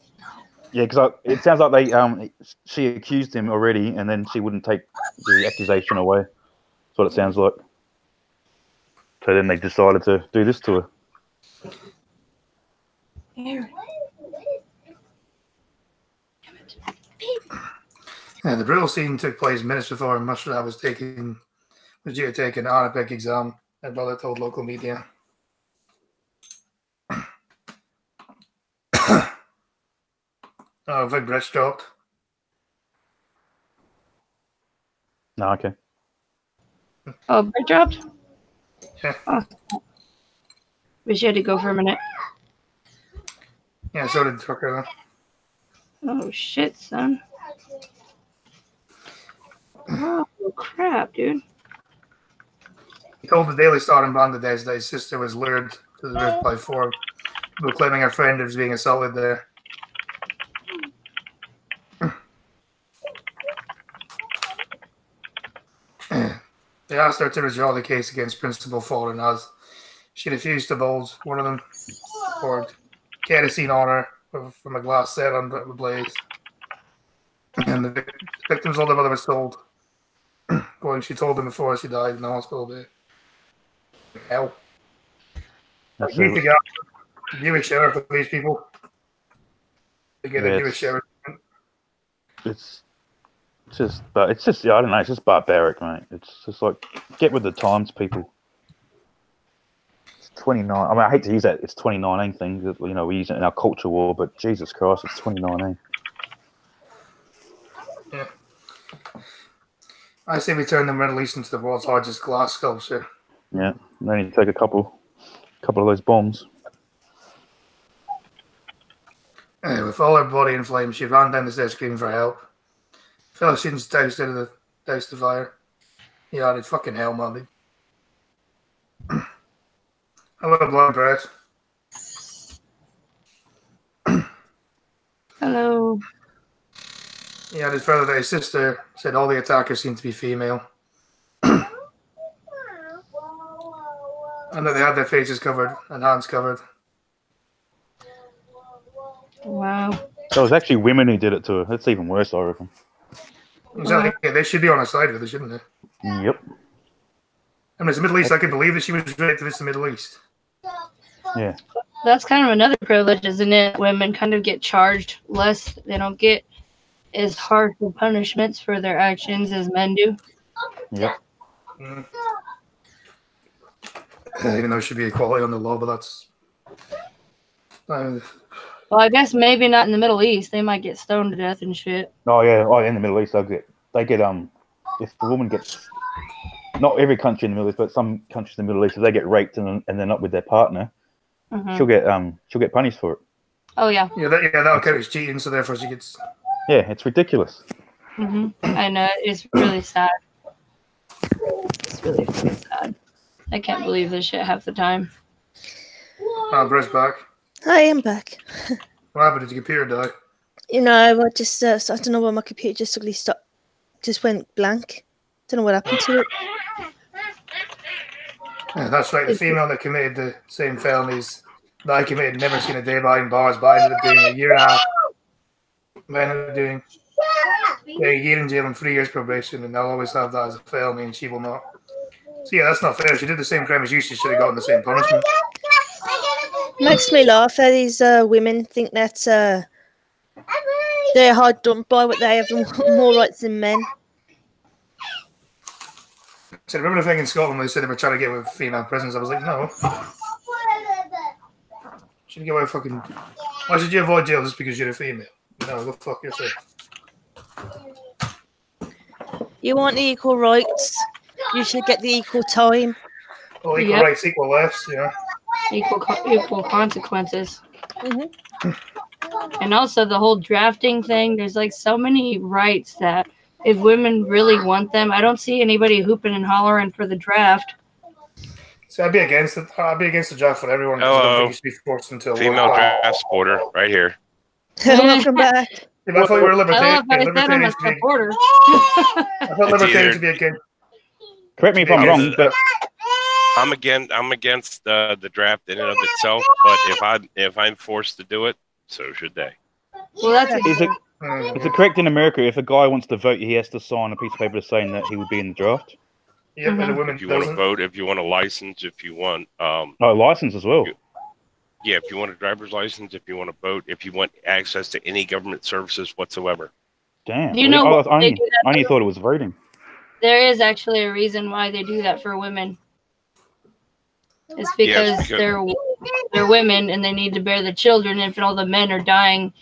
Yeah, because it sounds like she accused him already, and then she wouldn't take the accusation away. That's what it sounds like. So then they decided to do this to her. Yeah, the brutal scene took place minutes before Mushrab was due to take an Arabic exam, her brother told local media. Oh, Vic Brett's dropped. No, okay. Oh, Bray dropped? Yeah. Oh. Wish you had to go for a minute. Yeah, so did Tucker. Oh, shit, son. Oh, crap, dude. He told the Daily Star in Bangladesh that his sister was lured to the rift by 4 people claiming her friend was being assaulted there. They asked her to withdraw the case against Principal Fallon as she refused to bulge. One of them poured kerosene on her from a glass set on the blaze. And the victim's older mother was told, going, she told them before she died in the hospital bed. Hell. That's You need to it. get a Jewish sheriff for these people. To get a Yeah, Jewish sheriff. It's just, but it's just, yeah, I don't know. It's just barbaric, mate. It's just like, get with the times, people. It's 29. I mean, I hate to use that. It's 2019 thing. You know, we use it in our culture war, but Jesus Christ, it's 2019. Yeah. I say we turn the Middle East into the world's largest glass sculpture. Yeah, they need to take a couple of those bombs. Anyway, with all her body in flames, she ran down the stairs screaming for help. Fellow students doused the fire. He added, fucking hell, man. Hello, blind press. Hello. He added further that his sister said all the attackers seemed to be female. And that they had their faces covered and hands covered. Wow. So it was actually women who did it to her. That's even worse, I reckon. Exactly. Yeah, they should be on her side with it, shouldn't they? Yep. I mean, it's the Middle East. I can believe that she was raped if it's the Middle East. Yeah. That's kind of another privilege, isn't it? Women kind of get charged less. They don't get as harsh of punishments for their actions as men do. Yep. Even though there should be equality on the law, but that's... Well, I guess maybe not in the Middle East. They might get stoned to death and shit. Oh yeah. Oh, in the Middle East, they get if the woman gets, not every country in the Middle East, but some countries in the Middle East, if they get raped and they're not with their partner, she'll get punished for it. Oh yeah. That'll count as cheating, so therefore she gets... Yeah, it's ridiculous. I know, it's really sad. It's really fucking sad. I can't believe this shit half the time. Brett's back. I am back. What happened? Did your computer die? You know, I just I don't know why my computer just suddenly stopped, just went blank. Don't know what happened to it. Yeah, that's right. The female that committed the same felonies that I committed never seen a day behind bars, but I ended up doing a year and a half. I ended up doing a year in jail and 3 years probation, and I'll always have that as a felony, and she will not. So yeah, that's not fair. She did the same crime as you. She should have gotten the same punishment. Makes me laugh how these women think that they're hard done by, but they have more rights than men. So remember the thing in Scotland when they said they were trying to get with female prisoners? I was like, no. Should get away with fucking... Why should you avoid jail just because you're a female? No, go fuck yourself. You want the equal rights, you should get the equal time. Well, equal Yep. rights, equal less, you know. Equal consequences. And also the whole drafting thing, there's like so many rights that if women really want them, I don't see anybody hooping and hollering for the draft. So I'd be against it. I'd be against the draft for everyone. Because I don't think you should be forced into a Female war. draft supporter, right here. Welcome back. If I thought you were a I love libertarian, how I said I'm a libertarians should be, supporter. I thought libertarians should be against. Correct me if I'm wrong, but I'm against the draft in and of itself, but if I'm forced to do it, so should they. Well, that's is it correct in America if a guy wants to vote, he has to sign a piece of paper saying that he would be in the draft? Yeah, but the women If you want to doesn't. vote, if you want a license, if you want Oh, license as well. yeah, if you want a driver's license, if you want to vote, if you want access to any government services whatsoever. Damn. You know what I they do that only thought it was voting. There is actually a reason why they do that for women. It's because they're women and they need to bear the children. If all the men are dying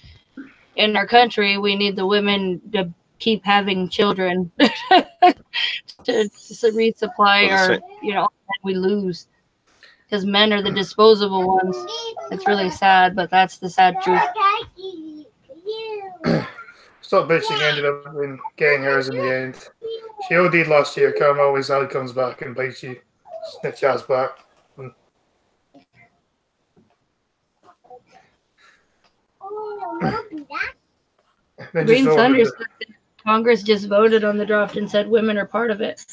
in our country, we need the women to keep having children to resupply our, all that we lose. Because men are the disposable ones. It's really sad, but that's the sad truth. Stop bitching ended up in getting hers in the end. She OD'd last year. Karma always comes back and bites you. Snitch ass back. Green Thunder said Congress just voted on the draft and said women are part of it.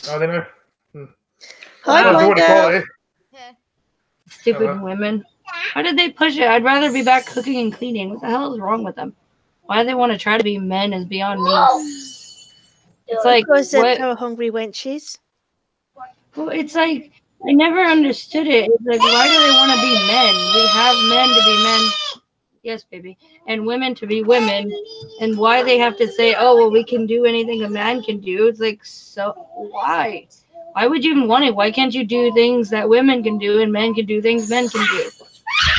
Oh, they know. Hi, Wow. If you my want girl. equality, Stupid Uh-huh. women. Why did they push it? I'd rather be back cooking and cleaning. What the hell is wrong with them? Why do they want to try to be men is beyond me. It's like, Because they're what? power-hungry wenches. Well, it's like, I never understood it. It's like, why do they want to be men? We have men to be men. Yes, baby. And women to be women. And why they have to say, oh, well, we can do anything a man can do. It's like, so why? Why would you even want it? Why can't you do things that women can do and men can do things men can do?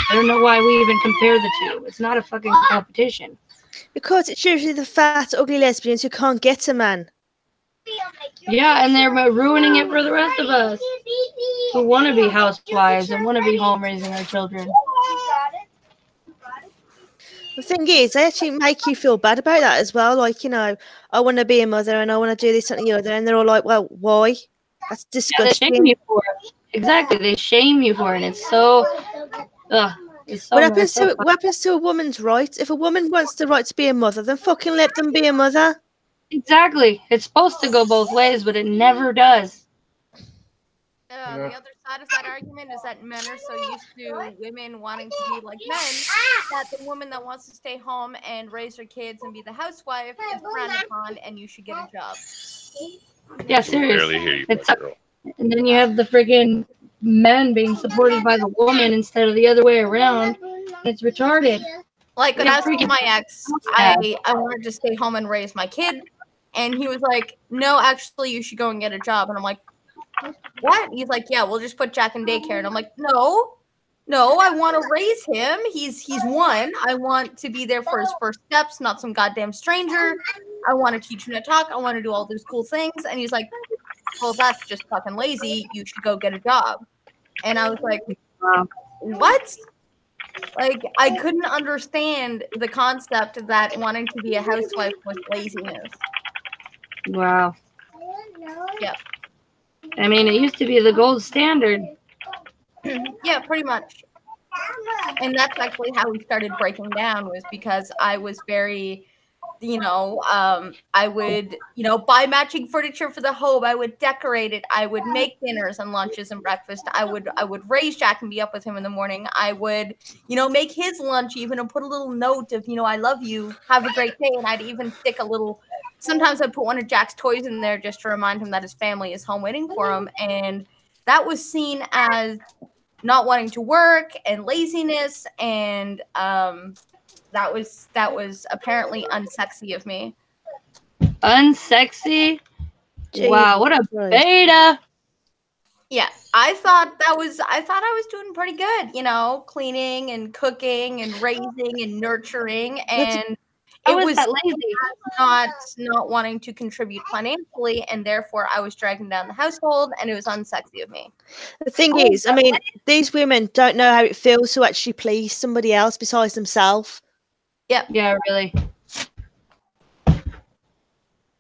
I don't know why we even compare the two. It's not a fucking competition. Because it's usually the fat, ugly lesbians who can't get a man. Yeah, and they're ruining it for the rest of us who want to be housewives and want to be home raising our children. The thing is, they actually make you feel bad about that as well. Like, you know, I want to be a mother and I want to do this and the other. And they're all like, well, why? That's Yeah, they shame disgusting. you for it. Exactly, they shame you for it. And it's so, it's so. What happens so to what happens to a woman's right? If a woman wants the right to be a mother, then fucking let them be a mother. Exactly, it's supposed to go both ways, but it never does. Yeah. The other side of that argument is that men are so used to women wanting to be like men that the woman that wants to stay home and raise her kids and be the housewife is frowned upon, and you should get a job. Yeah, I can barely seriously. hear you, It's my girl. And then you have the friggin' men being supported by the woman instead of the other way around. It's retarded. Like when Yeah, I was with freaking- my ex, Yeah. I wanted to stay home and raise my kid, and he was like, "No, actually, you should go and get a job." And I'm like, "What?" He's like, "Yeah, we'll just put Jack in daycare." And I'm like, "No, I want to raise him. He's one. I want to be there for his first steps, not some goddamn stranger. I want to teach him to talk. I want to do all those cool things." And he's like, "Well, that's just fucking lazy. You should go get a job." And I was like, Wow. "What?" Like, I couldn't understand the concept that wanting to be a housewife was laziness. Wow. Yeah. I mean, it used to be the gold standard. Yeah, pretty much. And that's actually how we started breaking down, was because I was very, I would, buy matching furniture for the home. I would decorate it. I would make dinners and lunches and breakfast. I would raise Jack and be up with him in the morning. I would, make his lunch even and put a little note of, I love you, have a great day. And I'd even stick a little, sometimes I'd put one of Jack's toys in there just to remind him that his family is home waiting for him. And that was seen as not wanting to work and laziness, and that was apparently unsexy of me. Unsexy? Jesus Wow, what a Christ. beta. Yeah, I thought I was doing pretty good, cleaning and cooking and raising and nurturing, and How it is was that lazy? not wanting to contribute financially, and therefore I was dragging down the household, and it was unsexy of me. The thing is, I mean, these women don't know how it feels to actually please somebody else besides themselves. Yeah, really.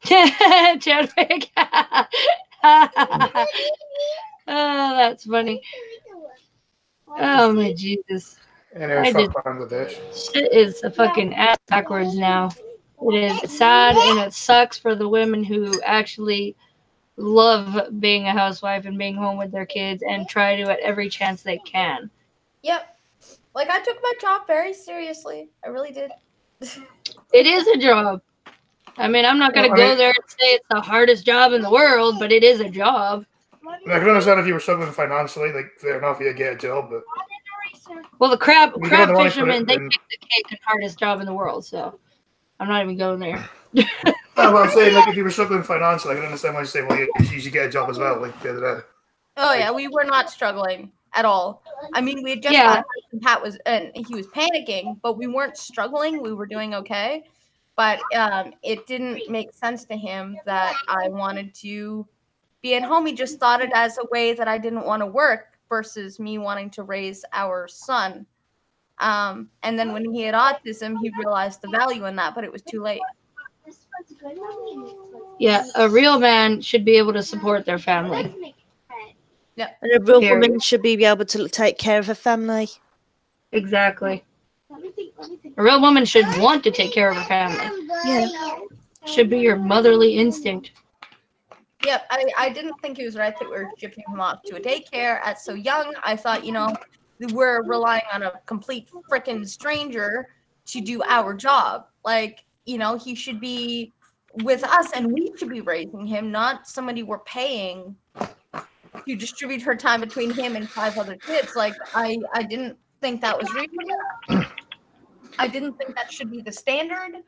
Chadwick. Oh, that's funny. Oh my Jesus. Anyway, I fuck did- Bangladesh. Shit is a fucking ass backwards now. It is sad and it sucks for the women who actually love being a housewife and being home with their kids and try to at every chance they can. Yep. Like, I took my job very seriously. I really did. It is a job. I mean, I'm not going to Well, I go mean- there and say it's the hardest job in the world, but it is a job. I can understand if you were struggling financially, like, fair enough, you get a job, but Well, the crab You don't know why, but fishermen, they then- pick the cake and hardest job in the world, so I'm not even going there. no, but I'm saying, like, if you were struggling financially, I can understand why you say, well, you should get a job as well, like the other day. Oh yeah, we were not struggling at all. I mean, we had just Yeah. got and Pat was, and he was panicking, but we weren't struggling. We were doing okay. But it didn't make sense to him that I wanted to be at home. He just thought it as a way that I didn't want to work versus me wanting to raise our son. And then when he had autism, he realized the value in that, but it was too late. Yeah, a real man should be able to support their family. And a real Period. woman should be able to take care of her family. Exactly. A real woman should want to take care of her family. Yeah. Should be your motherly instinct. Yep, I didn't think it was right that we were shipping him off to a daycare at so young. I thought, we're relying on a complete freaking stranger to do our job. Like, he should be with us and we should be raising him, not somebody we're paying to distribute her time between him and 5 other kids. Like, I didn't think that was reasonable. I didn't think that should be the standard,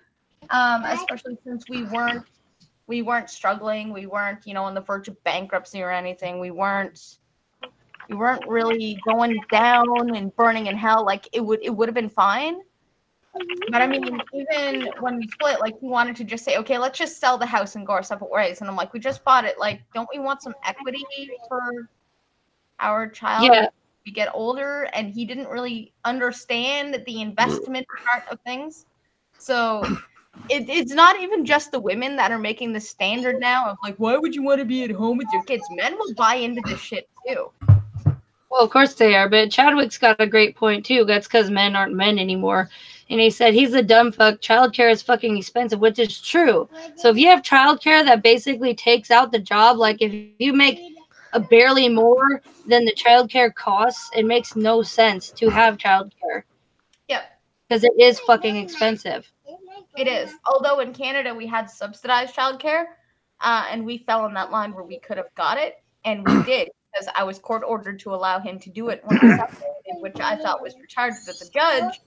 especially since we weren't struggling. We weren't, on the verge of bankruptcy or anything. We weren't really going down and burning in hell. Like, it would have been fine. But I mean, even when we split, like, he wanted to just say, okay, let's just sell the house and go our separate ways. And I'm like, we just bought it. Like, don't we want some equity for our child? Yeah. We get older, and he didn't really understand the investment part of things. So it's not even just the women that are making the standard now of like, why would you want to be at home with your kids? Men will buy into this shit too. Well, of course they are, but Chadwick's got a great point too. That's because men aren't men anymore. And he said he's a dumb fuck. Childcare is fucking expensive, which is true. So if you have childcare that basically takes out the job, like if you make barely more than the childcare costs, it makes no sense to have childcare. Yep. Because it is fucking expensive. It is. Although in Canada we had subsidized childcare, and we fell on that line where we could have got it, and we did because I was court ordered to allow him to do it when I separated, which I thought was retarded with the judge.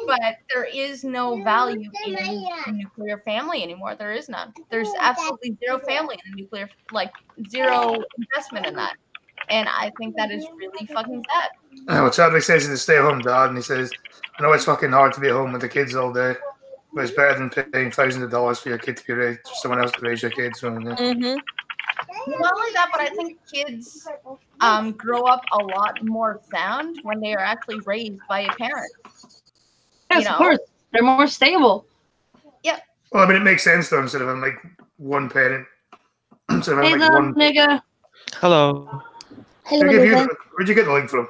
But there is no value in a nuclear family anymore. There is none. There's absolutely zero family in a nuclear, like zero investment in that. And I think that is really fucking sad. Well, Chadwick says he's a stay-at-home dad, and he says, I know it's fucking hard to be at home with the kids all day, but it's better than paying thousands of dollars for your kid to be raised, for someone else to raise your kids. So, yeah. Mm-hmm. Not only that, but I think kids grow up a lot more sound when they are actually raised by a parent. Yes, of course. They're more stable. Yep. Well, I mean, it makes sense, though, instead of having, like, one parent. Instead of Hey, having, like, one... nigga. Hello. Where'd you get the link from?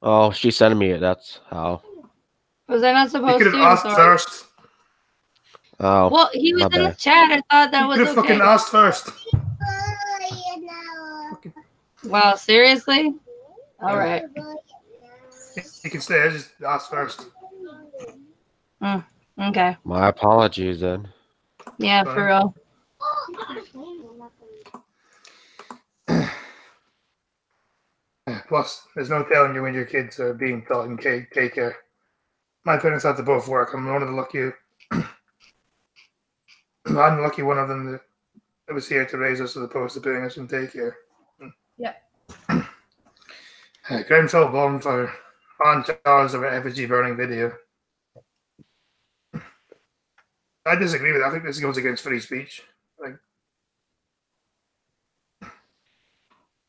Oh, she sent me it. That's how. Was I not You supposed could to? have asked first. Oh, Well, he was my in the bad. chat. I thought that You was could have okay. fucking asked first. Wow, seriously? All right. You can stay. Just ask first. Okay. My apologies then. Yeah, for real. Plus, there's no telling you when your kids are being taught in K-care. My parents had to both work. I'm one of the lucky. I'm the lucky one of them that was here to raise us as opposed to putting us in daycare. Yeah. Grenfell bonfire. On Charles of an effigy burning video. I disagree with that. I think this goes against free speech. Like,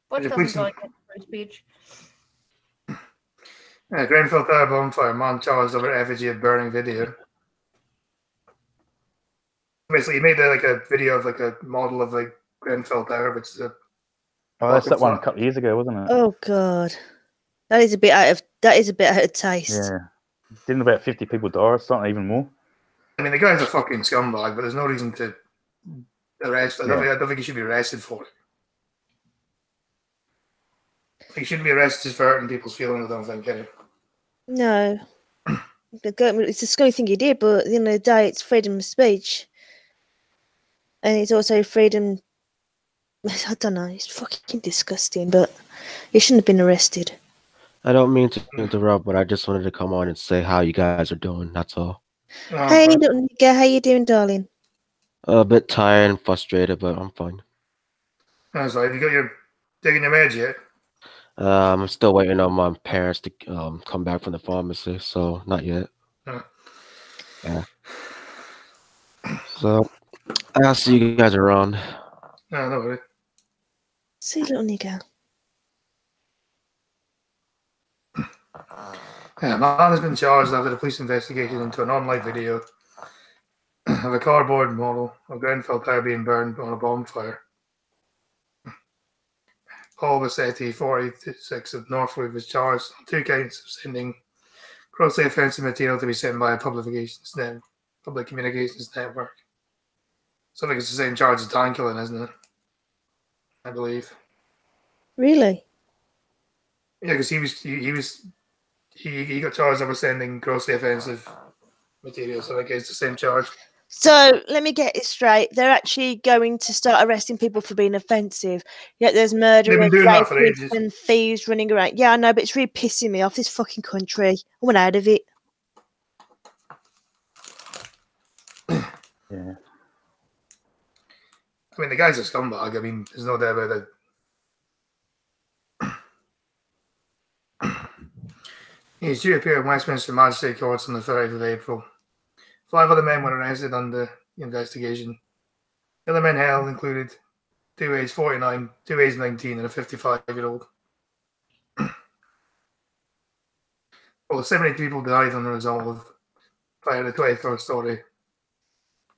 Which Could you doesn't please- go against free speech. Grenfell Tower bonfire. Mount Charles over effigy of burning video. Basically, he made a video of like a model of like Grenfell Tower, which is a Oh, that's that one a Fucking couple of years ago, wasn't it? Oh god, that is a bit out of taste. Yeah. Didn't about 50 people die or something, even more? I mean, the guy's a fucking scumbag, but there's no reason to arrest. I don't think he should be arrested for it. He shouldn't be arrested just for hurting people's feelings. I don't think. Anyway. No, it's the scary thing he did, but at the end of the day, it's freedom of speech, and it's also freedom. I don't know. It's fucking disgusting, but he shouldn't have been arrested. I don't mean to interrupt, but I just wanted to come on and say how you guys are doing. That's all. Hey, little nigga, how you doing, darling? A bit tired and frustrated, but I'm fine. That's right. Have you got your taking your meds yet? I'm still waiting on my parents to come back from the pharmacy, so not yet. Oh. Yeah. So I'll see you guys around. No, no worry. See, little nigga. Yeah, man has been charged after the police investigation into an online video of a cardboard model of Grenfell Tower being burned on a bonfire. Paul Bassetti, 46 of Northwood, was charged on 2 counts of sending grossly offensive material to be sent by a public communications network. So I think it's the same charge as time killing, isn't it? I believe. Really? Yeah, because he got charged of sending grossly offensive material, so I guess it's the same charge. So let me get it straight. They're actually going to start arresting people for being offensive. Yet there's murderers, doing that for rapists, ages. and thieves running around. Yeah, I know, but it's really pissing me off. This fucking country. I want out of it. Yeah. I mean, the guy's a scumbag. I mean, there's no doubt about it. He's due to appear in Westminster Magistrate Courts on the 30th of April. 5 other men were arrested on the investigation. The other men held included 2 aged 49, 2 aged 19, and a 55-year-old. Well, 70 people died on the result of fire at the 24th story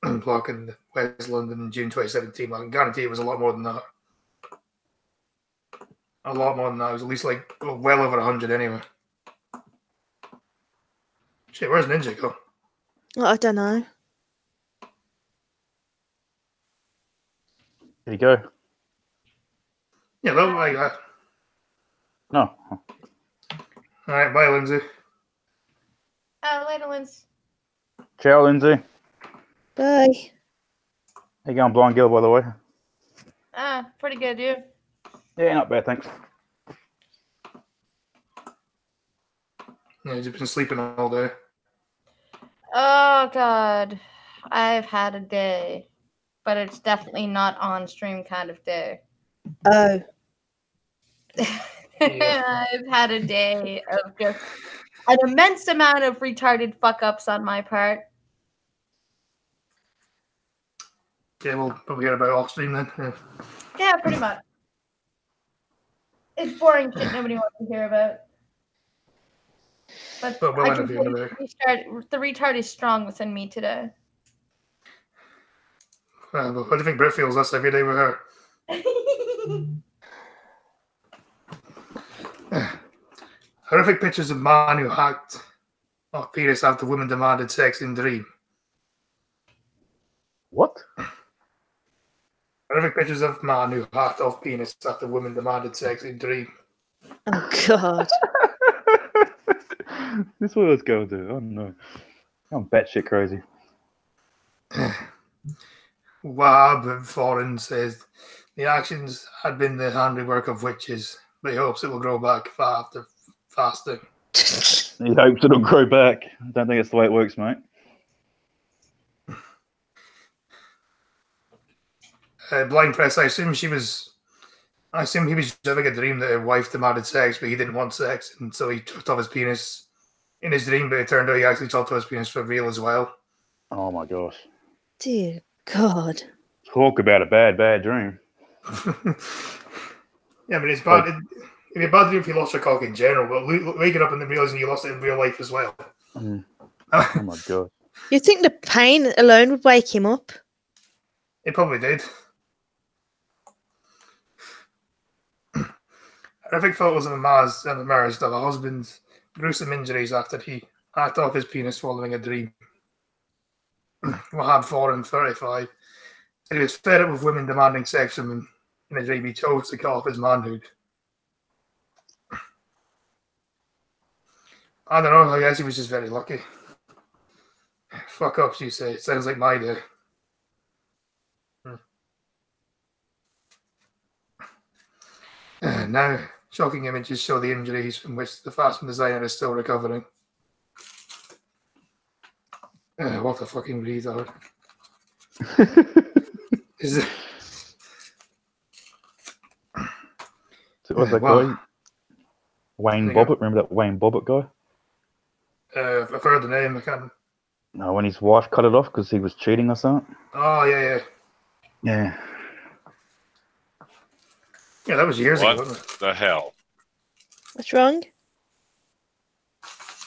block in West London in June 2017. I can guarantee it was a lot more than that. A lot more than that. It was at least like well over 100 anyway. Shit, where's Ninja go? I don't know. There you go. Yeah, look like that. No. All right, bye, Lindsay. Later, Linz. Ciao, Lindsay. Bye. How you going, Blind Girl, by the way? Pretty good, dude. Yeah, not bad, thanks. Yeah, you've been sleeping all day. Oh, God. I've had a day. But it's definitely not on stream kind of day. Oh. Yeah. I've had a day of just an immense amount of retarded fuck-ups on my part. Yeah, we'll probably hear about off stream then. Yeah. Yeah, pretty much. It's boring shit nobody wants to hear about. But But we'll I end up can hearing tell about it. the retard is strong within me today. But what do you think Britt feels? That's every day with her. Horrific pictures of man who hacked off penis after woman demanded sex in dream. What? Horrific pictures of man who hacked off penis after woman demanded sex in dream. Oh, God. This is what I was going to do. Oh, no. I'm batshit crazy. Wahab Foreign says the actions had been the handiwork of witches, but he hopes it will grow back faster. He hopes it'll grow back. I don't think it's the way it works, mate. Blind Press, I assume he was having a dream that his wife demanded sex, but he didn't want sex, and so he took off his penis in his dream, but it turned out he actually took off his penis for real as well. Oh, my gosh. Dear God. Talk about a bad, bad dream. Yeah, I mean, it's bad. It'd be a bad dream if you lost your cock in general, but waking up and then realizing you lost it in real life as well. Mm. Oh, my God. You'd think the pain alone would wake him up. It probably did. Horrific photos of Maz and the marriage of a husband's gruesome injuries after he hacked off his penis following a dream. Wahab Foreign, 35. He was fed up with women demanding sex from him in a dream. He chose to cut off his manhood. I don't know. I guess he was just very lucky. Fuck ups, you say. It sounds like my day. Now, shocking images show the injuries from which the fashion designer is still recovering. What a fucking retard. Is it? So what's that guy? Wayne Bobbitt. Remember that Wayne Bobbitt guy? I've heard the name. I can't. No, when his wife cut it off because he was cheating or something. Oh, yeah. Yeah. Yeah, that was years ago, wasn't it? What the hell? What's wrong?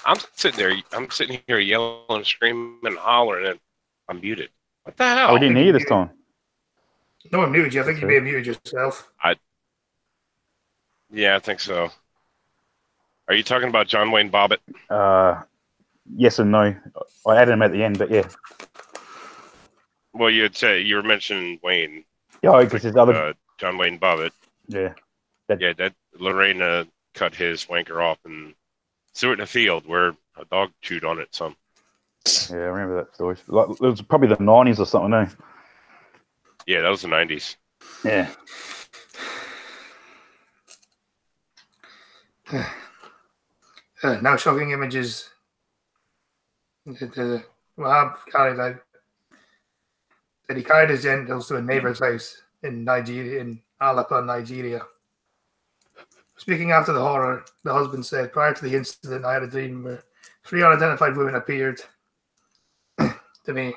I'm sitting here yelling, screaming, and hollering, and I'm muted. What the hell? Oh, we didn't hear you this time. No one muted you. I think you may have muted yourself. Yeah, I think so. Are you talking about John Wayne Bobbitt? Yes and no. I added him at the end, but yeah. Well, you were mentioning Wayne. Yeah, because his other John Wayne Bobbitt. Yeah. Yeah, that Lorena cut his wanker off and threw it in a field where a dog chewed on it some. Yeah, I remember that story. Like, it was probably the 90s or something, eh? Yeah, that was the 90s. Yeah. Now shocking images. Wahab carried out that he carried his genitals to a neighbor's house in Nigeria, in Alapa, Nigeria. Speaking after the horror, the husband said, "Prior to the incident, I had a dream where 3 unidentified women appeared to me.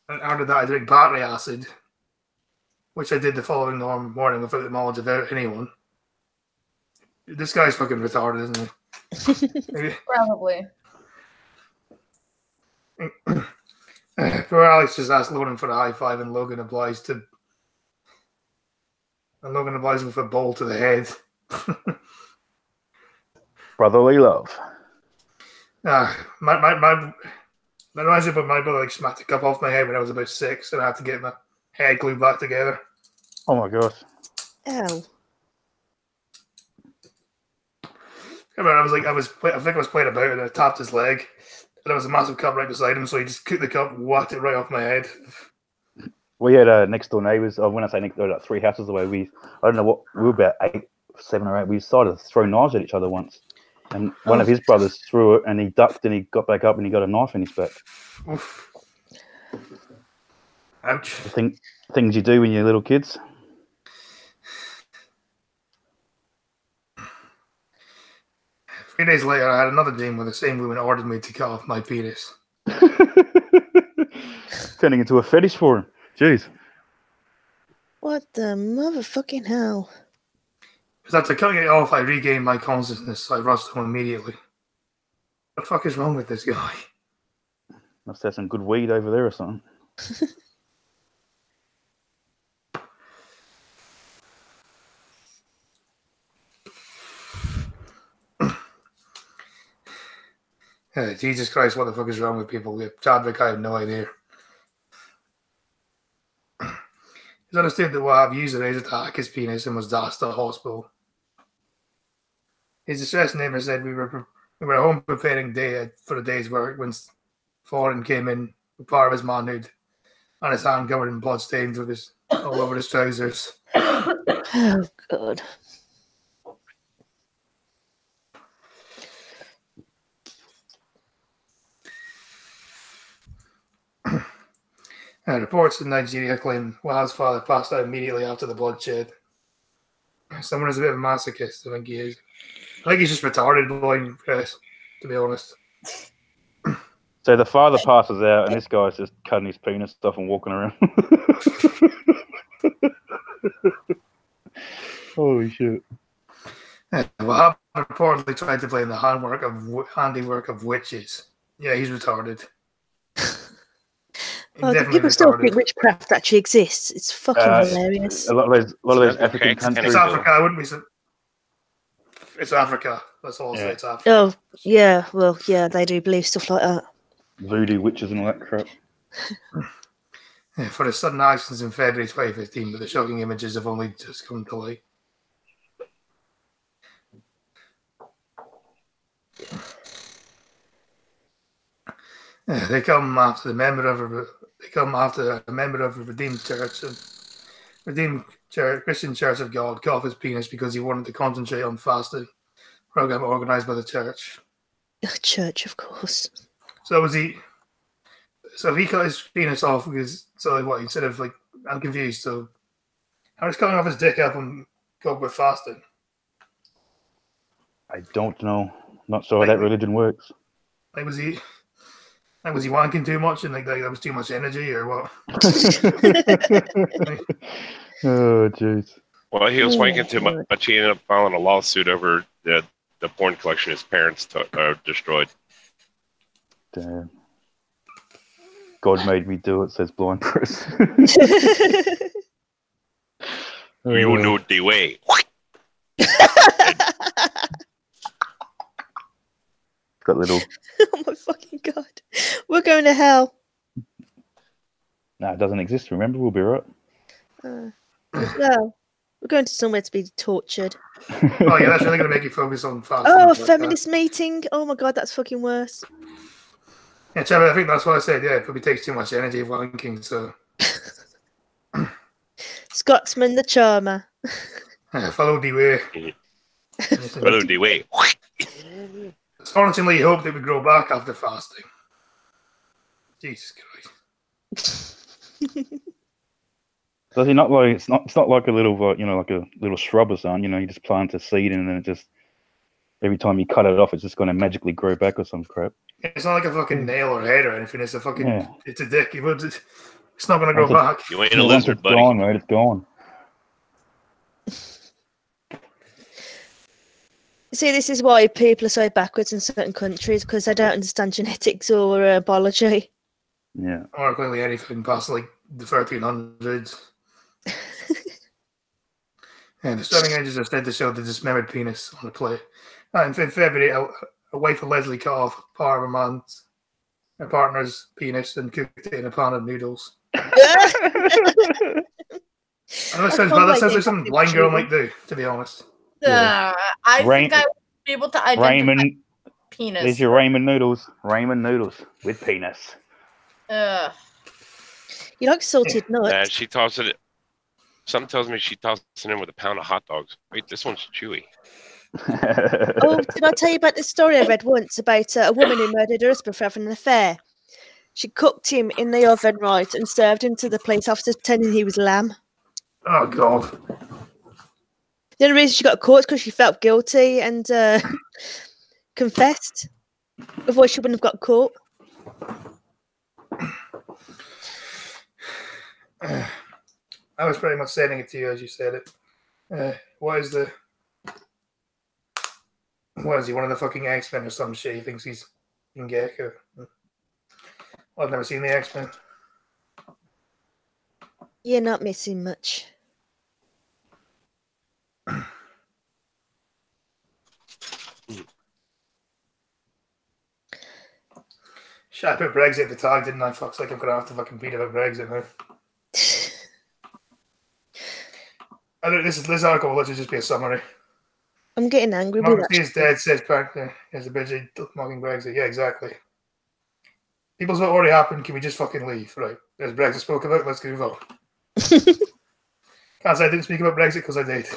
And after that, I drank battery acid, which I did the following morning without the knowledge of anyone." This guy's fucking retarded, isn't he? Probably. Poor Alex just asked Logan for a high five, and Logan obliged him with a bowl to the head. Brotherly love. That reminds me of my brother like smacked a cup off my head when I was about 6, and I had to get my head glued back together. Oh my gosh. Ow. I think I was playing about it, and I tapped his leg, and there was a massive cup right beside him, so he just took the cup, whacked it right off my head. We had next door neighbours. When I say next door, like 3 houses away. I don't know what, we were about 7 or 8. We started to throw knives at each other once, and one of his brothers threw it, and he ducked, and he got back up, and he got a knife in his back. Oof. Ouch. Things you do when you're little kids. Three days later, I had another dream where the same woman ordered me to cut off my penis. Turning into a fetish for him. Jeez. What the motherfucking hell? Because after cutting it off, I regained my consciousness, so I rushed home immediately. What the fuck is wrong with this guy? Must have some good weed over there or something. Jesus Christ, what the fuck is wrong with people? Chadwick, I have no idea. It's understood that Wahab used a razor to hack his penis and was dashed to the hospital. His distressed neighbor said, we were home preparing for the day's work when Foreign came in with part of his manhood and his hand covered in blood stains all over his trousers. Oh, God. Reports in Nigeria claim Wahab's father passed out immediately after the bloodshed. Someone is a bit of a masochist, I think he is. I think he's just retarded, boy, Chris, to be honest. So the father passes out, and this guy's just cutting his penis off and walking around. Holy shit. Wahab reportedly tried to blame the handiwork of witches. Yeah, he's retarded. People still think witchcraft actually exists. It's fucking hilarious. A lot of those African countries. It's Africa. I wouldn't be. It's Africa. That's all I'll say. It's Africa. Oh yeah, well yeah, they do believe stuff like that. Voodoo witches and all that crap. For the sudden actions in February 2015, but the shocking images have only just come to light. They come after a member of a Redeemed Church and Redeemed Church, Christian Church of God cut off his penis because he wanted to concentrate on fasting program organized by the church. Church, of course. So he cut his penis off because instead of I'm confused. So how does cutting off his dick help him cope with fasting? I don't know. Not sure how that religion works. Was he wanking too much and that was too much energy or what? Oh, jeez. Well, he was wanking too much. He ended up filing a lawsuit over the porn collection his parents destroyed. Damn. God made me do it, says blind person. You know the way. Got little. Oh my fucking God. We're going to hell. No, it doesn't exist. Remember, we'll be right. Well, we're going to somewhere to be tortured. Oh yeah, that's really gonna make you focus on fast. Oh, feminist meeting. Oh my god, that's fucking worse. Yeah, Trevor, I think that's what I said. Yeah, it probably takes too much energy of wanking. So Scotsman the charmer. follow the way. Follow the way. Astonishingly, hope they would grow back after fasting. Jesus Christ. Does he not like? It's not like a little, like a little shrub or something. You just plant a seed and then it just every time you cut it off, it's just going to magically grow back or some crap. It's not like a fucking nail or head or anything. It's a fucking. Yeah. It's a dick. It's not going to grow back. You ain't a Once lizard, it's buddy. gone, right? It's gone. See, this is why people are so backwards in certain countries because they don't understand genetics or biology. Yeah. Or clearly anything past like the 1300s. And the stunning images are said to show the dismembered penis on the plate. And in February, a wife of Leslie cut off part of her partner's penis and cooked it in a pan of noodles. I know it sounds bad. That sounds like something blind girl might do, to be honest. Yeah. I think I would be able to identify Raymond, penis. there's your ramen noodles. Ramen noodles with penis. You like salted nuts? And she tosses it. Something tells me she tosses it in with a pound of hot dogs. Wait, this one's chewy. Oh, did I tell you about the story I read once about a woman who murdered her husband for having an affair? She cooked him in the oven, right, and served him to the police officers pretending he was lamb. Oh, God. The only reason she got caught is because she felt guilty and confessed. Otherwise, she wouldn't have got caught. I was pretty much sending it to you as you said it. What is he, one of the fucking X-Men or some shit? He thinks he's Gecko. I've never seen the X-Men. You're not missing much. Shit, I put Brexit at the tag, didn't I? Fuck's like I'm gonna have to fucking beat about Brexit now. This article will just be a summary. I'm getting angry with Democracy is dead, says Parker. Is a busy mocking Brexit. Yeah, exactly. People's vote already happened. Can we just fucking leave? Right. There's Brexit spoke about. Let's go vote. Can't say I didn't speak about Brexit because I did.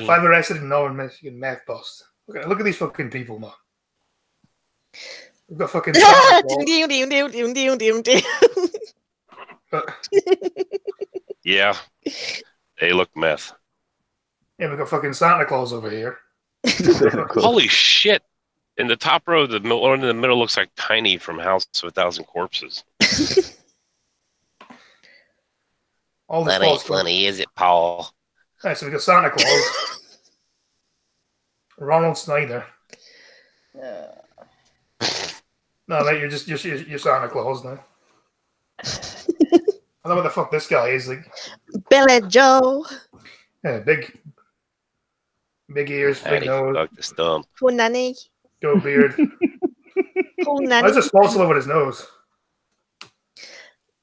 Five arrested in Northern Michigan meth bust. Look at these fucking people, man. We've got fucking. Yeah, they look meth. Yeah, we've got fucking Santa Claus over here. Holy shit! In the top row, the one in the middle looks like Tiny from House of a Thousand Corpses. All the That ain't funny, is it, Paul? Right, so we got Santa Claus, Ronald Snyder. No, mate, you're Santa Claus now. I don't know what the fuck this guy is like. Billy Joe. Yeah, big ears, big nose. Like the stump. Poor nanny. Go beard. Poor nanny. There's a spots all over his nose.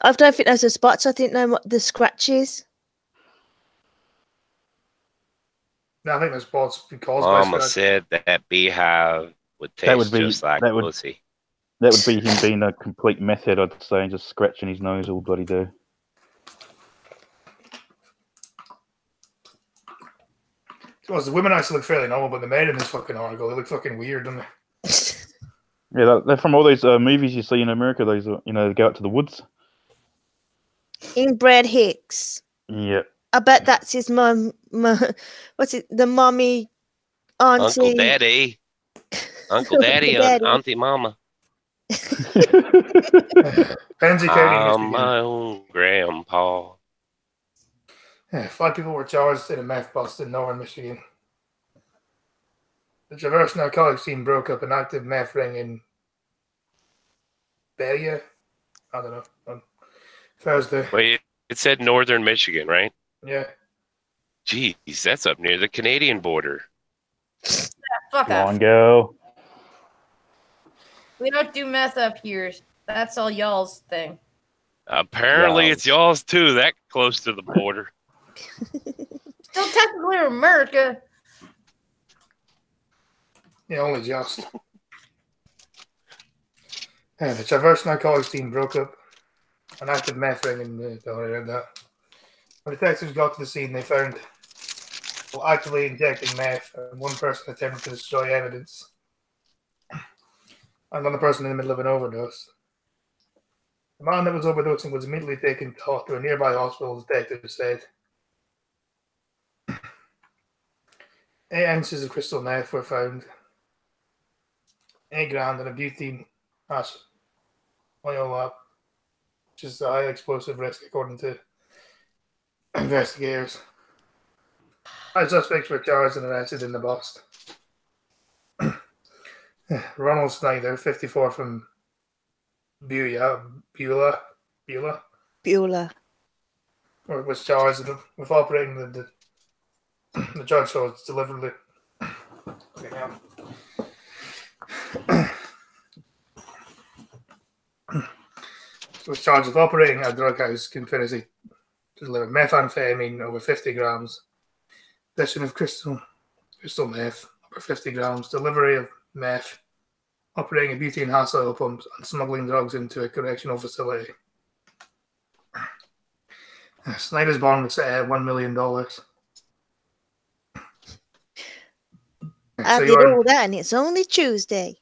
I don't think there's a spots. I think what the scratches. No, I think there's spots because Mama said that beehive would taste just like pussy. That would be him being a complete meth head, I'd say, and just scratching his nose all bloody day. Well, the women actually look fairly normal, but the men in this fucking article, they look fucking weird, don't they? Yeah, they're from all those movies you see in America. Those, they go out to the woods. Inbred Hicks. Yeah. I bet that's his mum. What's it? The mommy, auntie, Uncle Daddy, Uncle Daddy, Daddy. Auntie Mama. Pansy County, my own grandpa. Yeah, 5 people were charged in a meth bust in Northern Michigan. The Traverse narcotics team broke up an active meth ring in Belia. I don't know. On Thursday. Wait, it said northern Michigan, right? Yeah. Jeez, that's up near the Canadian border. Fuck Come on, off. girl. We don't do meth up here. That's all y'all's thing. Apparently, Yeah. it's y'all's too. That close to the border. Still technically America. Yeah, only just. Yeah, the Traverse narcotics team broke up an active meth ring in don't worry about that. When detectives got to the scene, they found people actively injecting meth and one person attempting to destroy evidence. Another person in the middle of an overdose. The man that was overdosing was immediately taken to a nearby hospital, detectives said. 8 ounces of crystal meth were found. 8 grand and a butane hash oil lab, which is a high explosive risk according to investigators. 5 suspects were charged and arrested in the bust. Ronald Snyder, 54, from Beulah, Beulah. was charged with operating the judge was deliberately. Was charged with operating a drug house conspiracy to deliver methamphetamine over 50 grams, possession of crystal meth over 50 grams, delivery of meth, operating a butane hash oil pump, and smuggling drugs into a correctional facility. Snyder's bond was set at $1 million. I did all that, and it's only Tuesday.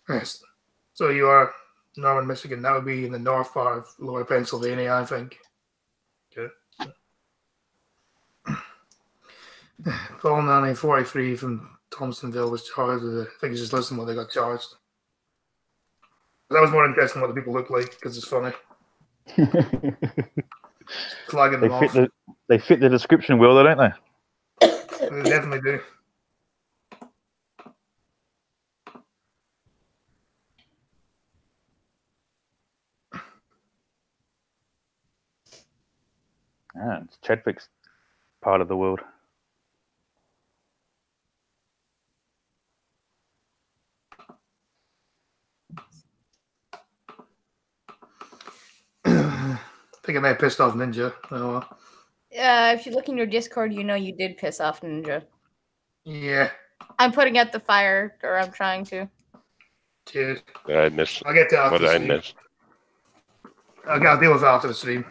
Yes. So you are Northern Michigan. That would be in the north part of Lower Pennsylvania, I think. Okay. Paul Nanny, 43, from Thompsonville, was charged with it. I think he's just listening what they got charged. That was more interesting what the people look like because it's funny. Flagging them off. They fit the description well, don't they? They definitely do. Ah, it's Chadwick's part of the world. I think I may have pissed off Ninja. Oh, well. If you look in your Discord, you know you did piss off Ninja. Yeah. I'm putting out the fire, or I'm trying to. Cheers. I missed. I'll get to after What did I stream. miss? I'll deal with it after the stream.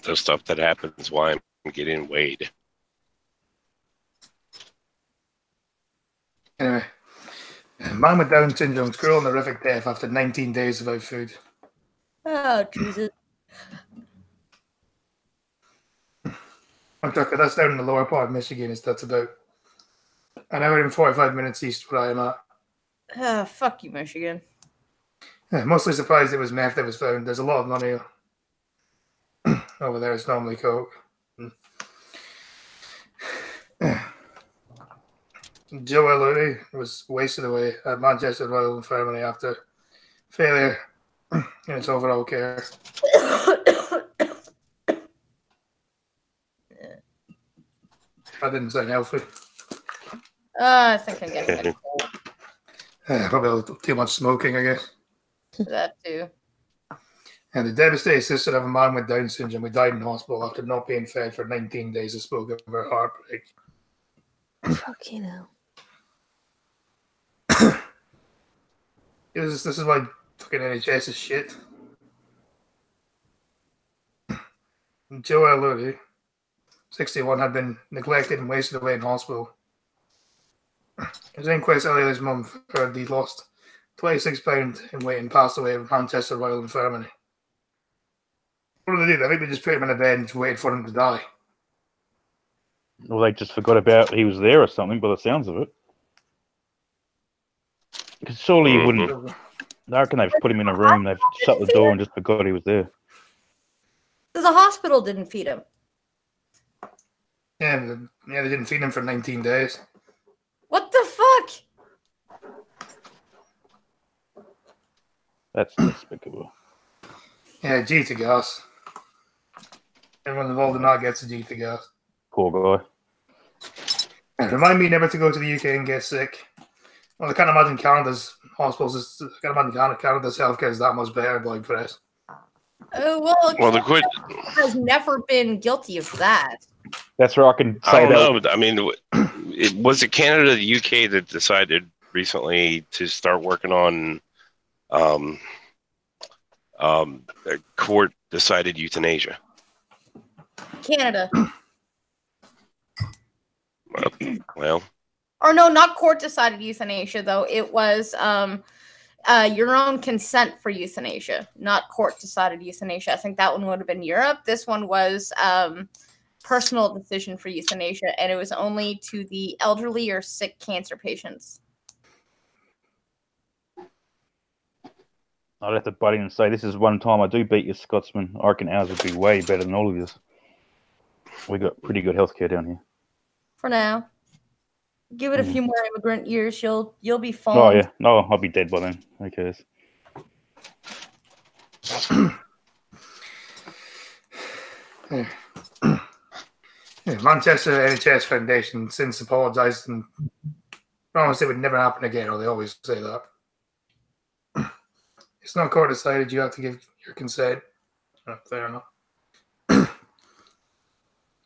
The stuff that happens while I'm getting weighed. Anyway. Man with Down syndrome's cruel and horrific death after 19 days without food. Oh, Jesus. That's down in the lower part of Michigan. That's about an hour and 45 minutes east where I am at. Fuck you, Michigan. Mostly surprised it was meth that was found. There's a lot of money over there. It's normally coke. Joe Ellery was wasted away at Manchester Royal Infirmary after failure in its overall care. That didn't sound healthy. I think I'm getting it. Probably a little too much smoking, I guess. That too. And the devastating sister of a man with Down syndrome who died in hospital after not being fed for 19 days has spoken of her heartbreak. Fucking hell. This is why fucking NHS is shit. Joe Ellery, 61, had been neglected and wasted away in hospital. His inquest earlier this month heard he lost 26 pounds in weight and passed away at Manchester Royal Infirmary. What did they do? I think they just put him in a bed and just waited for him to die. Well, they just forgot about he was there or something, by the sounds of it. Because surely he wouldn't. I reckon they've put him in a room, they've shut the door and just forgot he was there. The hospital didn't feed him. Yeah, they didn't feed him for 19 days. What the fuck? That's despicable. Yeah, G to gas. Everyone involved in that gets a G to gas. Poor guy. And remind me never to go to the UK and get sick. Well, I can't imagine Canada's hospitals. I can't imagine Canada's healthcare is that much better, like for us. Well, the quid. Has never been guilty of that. That's where I can I say don't that. know. But, I mean, was it Canada, or the UK that decided recently to start working on? The court decided euthanasia. Canada. Well, Or no, not court decided euthanasia though. It was your own consent for euthanasia, not court decided euthanasia. I think that one would have been Europe. This one was personal decision for euthanasia, and it was only to the elderly or sick cancer patients. I'd have to butt in and say, this is one time I do beat you Scotsman. I reckon ours would be way better than all of yours. We got pretty good healthcare down here. For now. Give it a few more immigrant years, you'll be fine. Oh yeah, no, I'll be dead by then. Who cares? Manchester NHS Foundation since apologised and promised it would never happen again, or they always say that. It's not court decided, you have to give your consent. Oh, fair enough.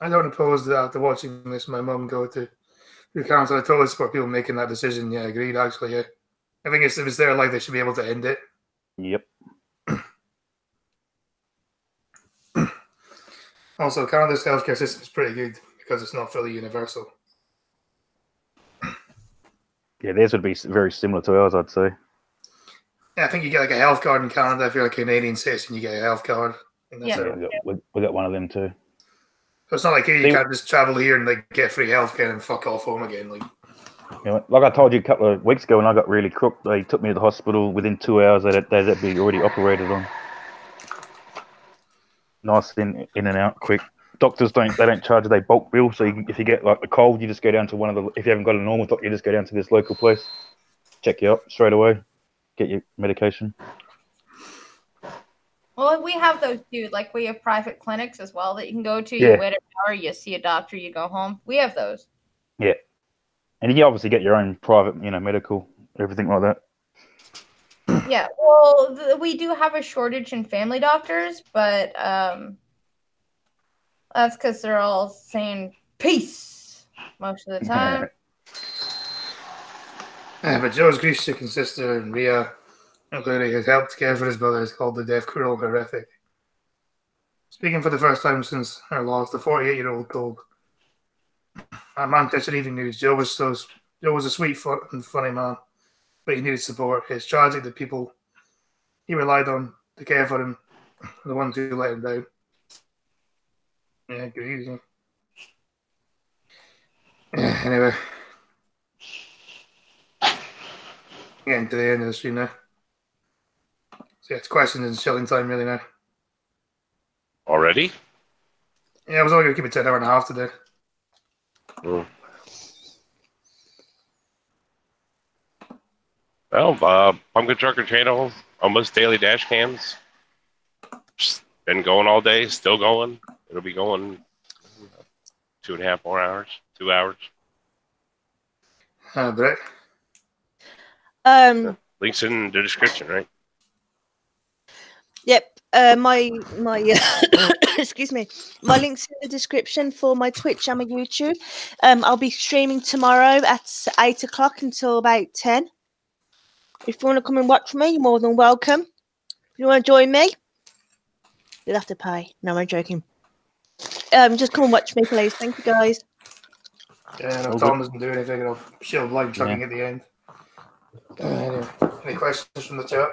I don't oppose that after watching this, my mum go to the council. I totally support people making that decision. Yeah, agreed, actually. Yeah. I think if it's their life, they should be able to end it. Yep. Also, Canada's healthcare system is pretty good because it's not fully universal. Yeah, theirs would be very similar to ours, I'd say. Yeah, I think you get like a health card in Canada. If you're like a Canadian citizen, you get a health card. And that's Yeah. it. We got one of them too. So it's not like here you can't just travel here and like get free healthcare and fuck off home again. Like, You know, like I told you a couple of weeks ago when I got really crooked, they took me to the hospital. Within 2 hours, they'd be already operated on. Nice in and out, quick. Doctors don't charge they bulk bill. So if you get like a cold, you just go down to one of the. If you haven't got a normal doctor, you just go down to this local place, check you up straight away, get your medication. Well, we have those too. Like we have private clinics as well that you can go to. Yeah. You wait an hour, you see a doctor, you go home. We have those. Yeah, and you can obviously get your own private, medical, everything like that. Yeah. Well, we do have a shortage in family doctors, but that's because they're all saying peace most of the time. but Joe's grief stricken sister and Rhea, including has helped care for his brother, is called the death cruel and horrific. Speaking for the first time since her loss, the 48-year-old told Manchester Evening News, Joe was a sweet and funny man, but he needed support. It's tragic that people he relied on to care for him are the ones who let him down. Yeah, good evening. Yeah, anyway. Getting to the end of the stream now. So yeah, it's questions and chilling time really now. already? Yeah, I was only going to keep it to an hour and a half today. Well, Pumpkin Trucker channel, almost daily dash cams. Just been going all day, still going. It'll be going 2.5 more hours, 2 hours. Brett? Links in the description, right? Yep. My excuse me. My links in the description for my Twitch and my YouTube. I'll be streaming tomorrow at 8 o'clock until about 10. If you want to come and watch me, you're more than welcome. If you want to join me, you'll have to pay. No, I'm joking. Just come and watch me, please. Thank you, guys. Yeah, no, Tom doesn't do anything. I'll show live chugging at the end. Anyway, any questions from the chat?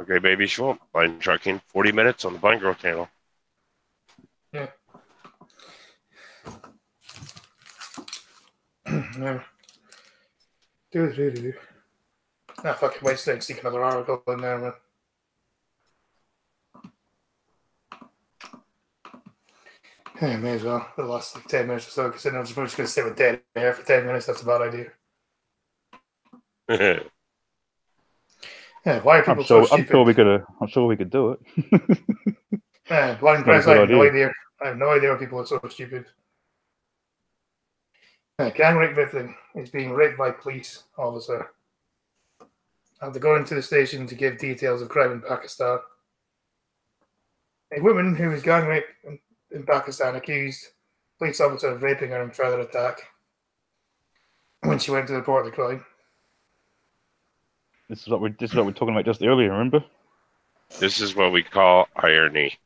Okay, baby Schwamp, Blind Trucking, 40 minutes on the Blind Girl channel. Yeah. Yeah. Ah, fucking wait, stick another article in there, man. Yeah, may as well. For the last like 10 minutes or so, because then I'm just going to sit with dead air for 10 minutes. That's a bad idea. Yeah, why are people so stupid? I'm sure we could do it. Blind press, I have no idea. I have no idea why people are so stupid. Gang rape victim is being raped by police officer. After going to the station to give details of crime in Pakistan. A woman who was gang raped in Pakistan accused police officer of raping her in further attack when she went to report the crime. This is what we're talking about just earlier, remember? This is what we call irony.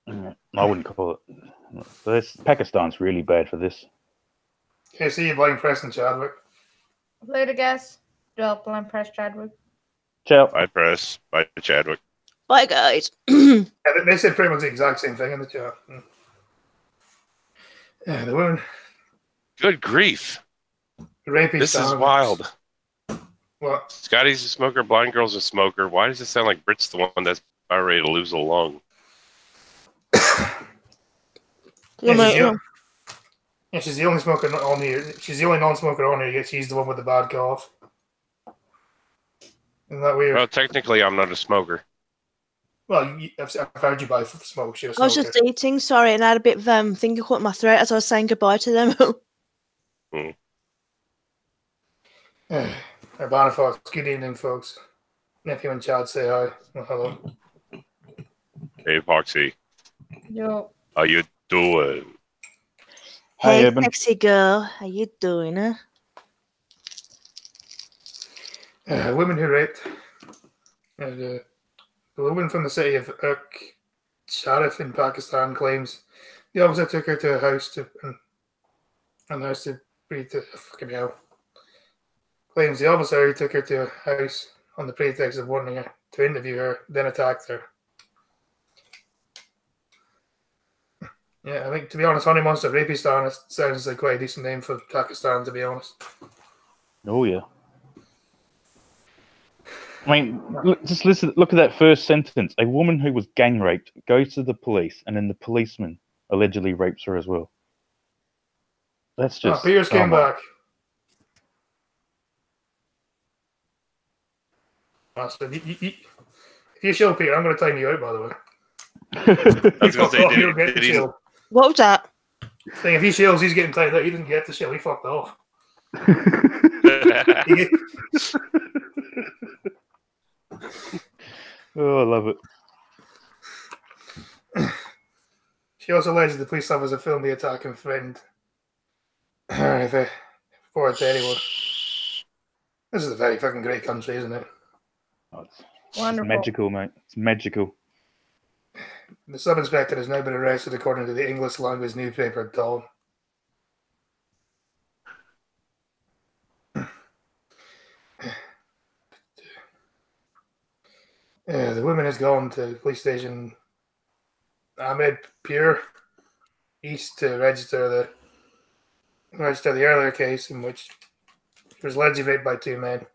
I wouldn't call it. Pakistan's really bad for this. Okay, see you blind Preston Chadwick. Later, guys. Blind press Chadwick. Ciao. Bye, Press. Bye, Chadwick. Bye, guys. Yeah, they said pretty much the exact same thing in the chat. Yeah, the woman. Good grief. Rapey this is wild. What? Scotty's a smoker, Blind Girl's a smoker. Why does it sound like Brit's the one that's about ready to lose a lung? She's the only smoker on here. She's the only non-smoker on here, yet she's the one with the bad cough. Isn't that weird? Well, technically, I'm not a smoker. Well, I've heard you buy smoke. I was just eating, sorry, and I had a bit of thing caught in my throat as I was saying goodbye to them. Urbana Fox, good evening, folks. Nephew and Chad say hi. Well, hello. Hey, Foxy. Yo. How you doing? Hey, sexy girl. How you doing, huh? Women who raped. The woman from the city of Urk Sharif in Pakistan claims the officer took her to a house to breathe the fucking hell. Claims the officer took her to a house on the pretext of wanting her to interview her, then attacked her. Yeah, I think, to be honest, Honey Monster Rapistan sounds like quite a decent name for Pakistan, to be honest. Oh, yeah. I mean, just look at that first sentence. A woman who was gang raped goes to the police, and then the policeman allegedly rapes her as well. That's just... Pierce came back. Master, if you show Peter, I'm going to time you out, by the way. I was going to say, what was that? Saying if he shills, he's getting tied out. He didn't get the shill. He fucked off. Oh, I love it. She also alleges the police officer filmed the attack and threatened her before it to anyone. This is a very fucking great country, isn't it? Oh, it's Wonderful. magical, mate. It's magical. The sub-inspector has now been arrested according to the English language newspaper Dawn. The woman has gone to the police station Ahmed Pure East to register the earlier case in which she was allegedly raped by two men.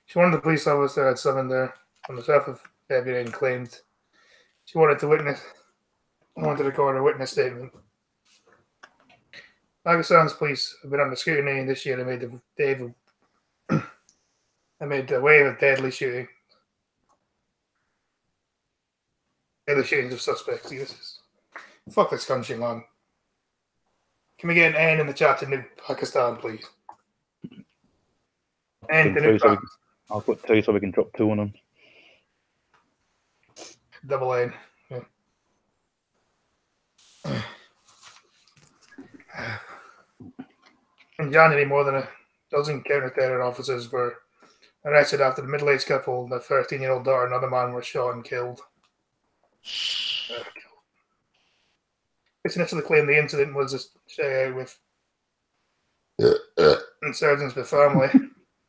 She wanted the police officer had summoned her on the 12th of February and claimed she wanted to record a witness statement. Pakistan's police have been under scrutiny this year and made a wave of deadly shootings of suspects. Fuck this country, man. Can we get an N in the chat to New Pakistan, please? N to New Pakistan. I'll put 2 so we can drop 2 on them. Double N. Yeah. In January, more than a dozen counter-terror officers were arrested after the middle-aged couple, their 13-year-old daughter, and another man were shot and killed. It's initially claimed the incident was a shakeout with insurgents, but family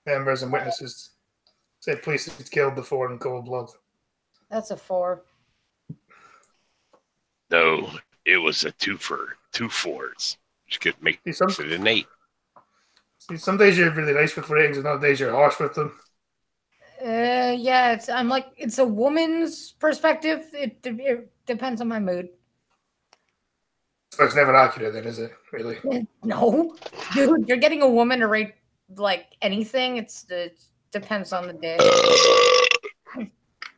members and witnesses said police had killed the 4 in cold blood. That's a 4. No, it was a 2 for 2 4s. Make See, some, it an 8. see, some days you're really nice with ratings, and other days you're harsh with them. Yeah, I'm like, it's a woman's perspective. It depends on my mood. So it's never accurate, then, is it? Really? No, dude, you're getting a woman to rate like anything. It depends on the day.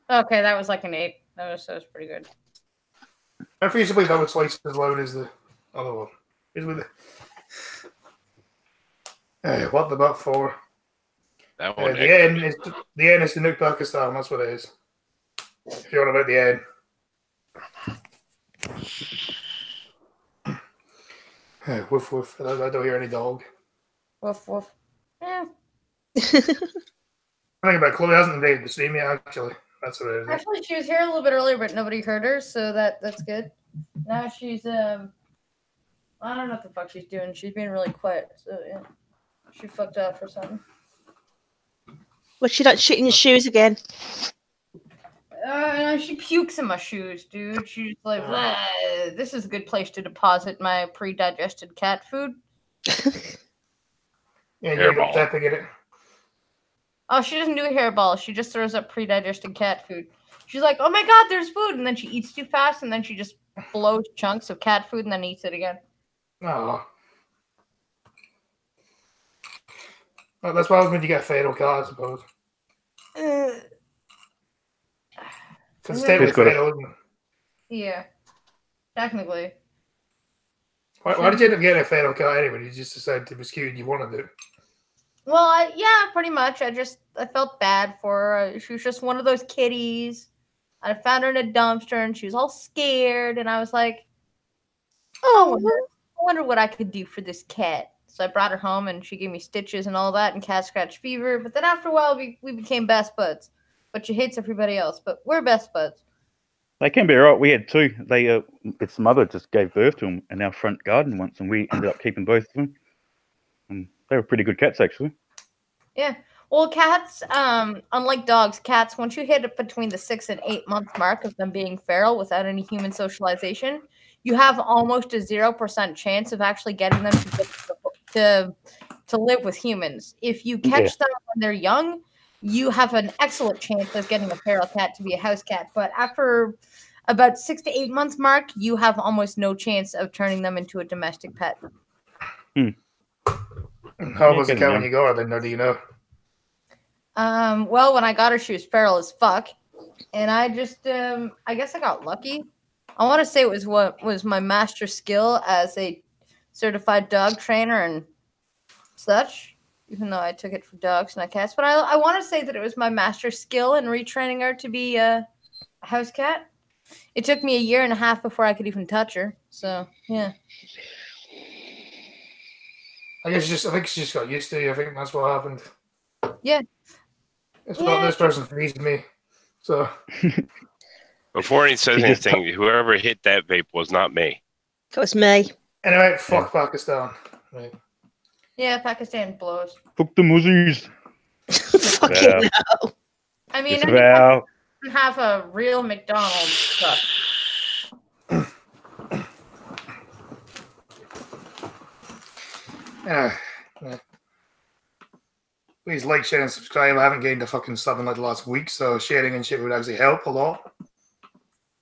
Okay, that was like an 8. That was pretty good. I refuse to believe that was twice as loud as the other one. What the butt for? That one. The end is the nuke Pakistan. That's what it is. If you're on about the end. Woof woof. I don't hear any dog. Woof woof. Yeah. I think about Chloe hasn't invaded the stream yet. Actually, that's what it is. Actually, she was here a little bit earlier, but nobody heard her, so that's good. Now she's I don't know what the fuck she's doing. She's being really quiet, so yeah, she fucked up or something. Well, she don't shit in your shoes again. No, she pukes in my shoes, dude. She's like, this is a good place to deposit my pre-digested cat food. Yeah, you get tapping in it. Oh, she doesn't do a hairball. She just throws up pre-digested cat food. She's like, oh my god, there's food. And then she eats too fast, and then she just blows chunks of cat food and then eats it again. Oh. Well, that's why when you get a feral cat, I suppose. Because it's technically feral, isn't it? Yeah. Technically. Why did you end up getting a feral cat anyway? You just decided it was cute and you wanted it. Well, yeah, pretty much. I felt bad for her. She was just one of those kitties. I found her in a dumpster and she was all scared. And I was like, I wonder what I could do for this cat. So I brought her home and she gave me stitches and all that and cat scratch fever. But then after a while, we became best buds. But she hates everybody else. But we're best buds. They can be right. We had 2. They its mother just gave birth to them in our front garden once, and we ended up keeping both of them. And they were pretty good cats, actually. Yeah. Well, cats, unlike dogs, cats, once you hit it between the 6 and 8 month mark of them being feral without any human socialization, you have almost a 0% chance of actually getting them to live with humans. If you catch them when they're young, you have an excellent chance of getting a feral cat to be a house cat. But after about 6 to 8 months mark, you have almost no chance of turning them into a domestic pet. How was the cat when you got her then, or do you know? Well, when I got her, she was feral as fuck. And I just, I guess I got lucky. I want to say it was what was my master skill as a certified dog trainer and such, even though I took it for dogs, not cats. But I want to say that it was my master skill in retraining her to be a house cat. It took me 1.5 years before I could even touch her. So, yeah. I think she just got used to you. I think that's what happened. Yeah. It's not this person feeds me. So before he says anything, whoever hit that vape was not me. It was me. Anyway, fuck Pakistan. Right. Yeah, Pakistan blows. Fuck the Muzzies. Fucking hell. I mean, It's I about... have a real McDonald's stuff. Yeah. Please like, share, and subscribe. I haven't gained a fucking sub in like the last week, so sharing and shit would actually help a lot.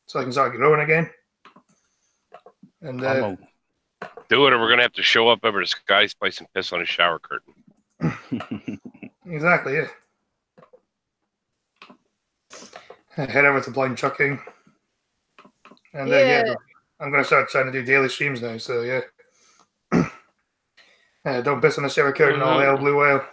So I can start growing again. And do it, or we're gonna have to show up over to Sky's place and piss on his shower curtain. Exactly, yeah. Head over to Blind Chucking. And yeah, I'm gonna start trying to do daily streams now, so yeah. Don't piss on the shower curtain, all hell blue whale.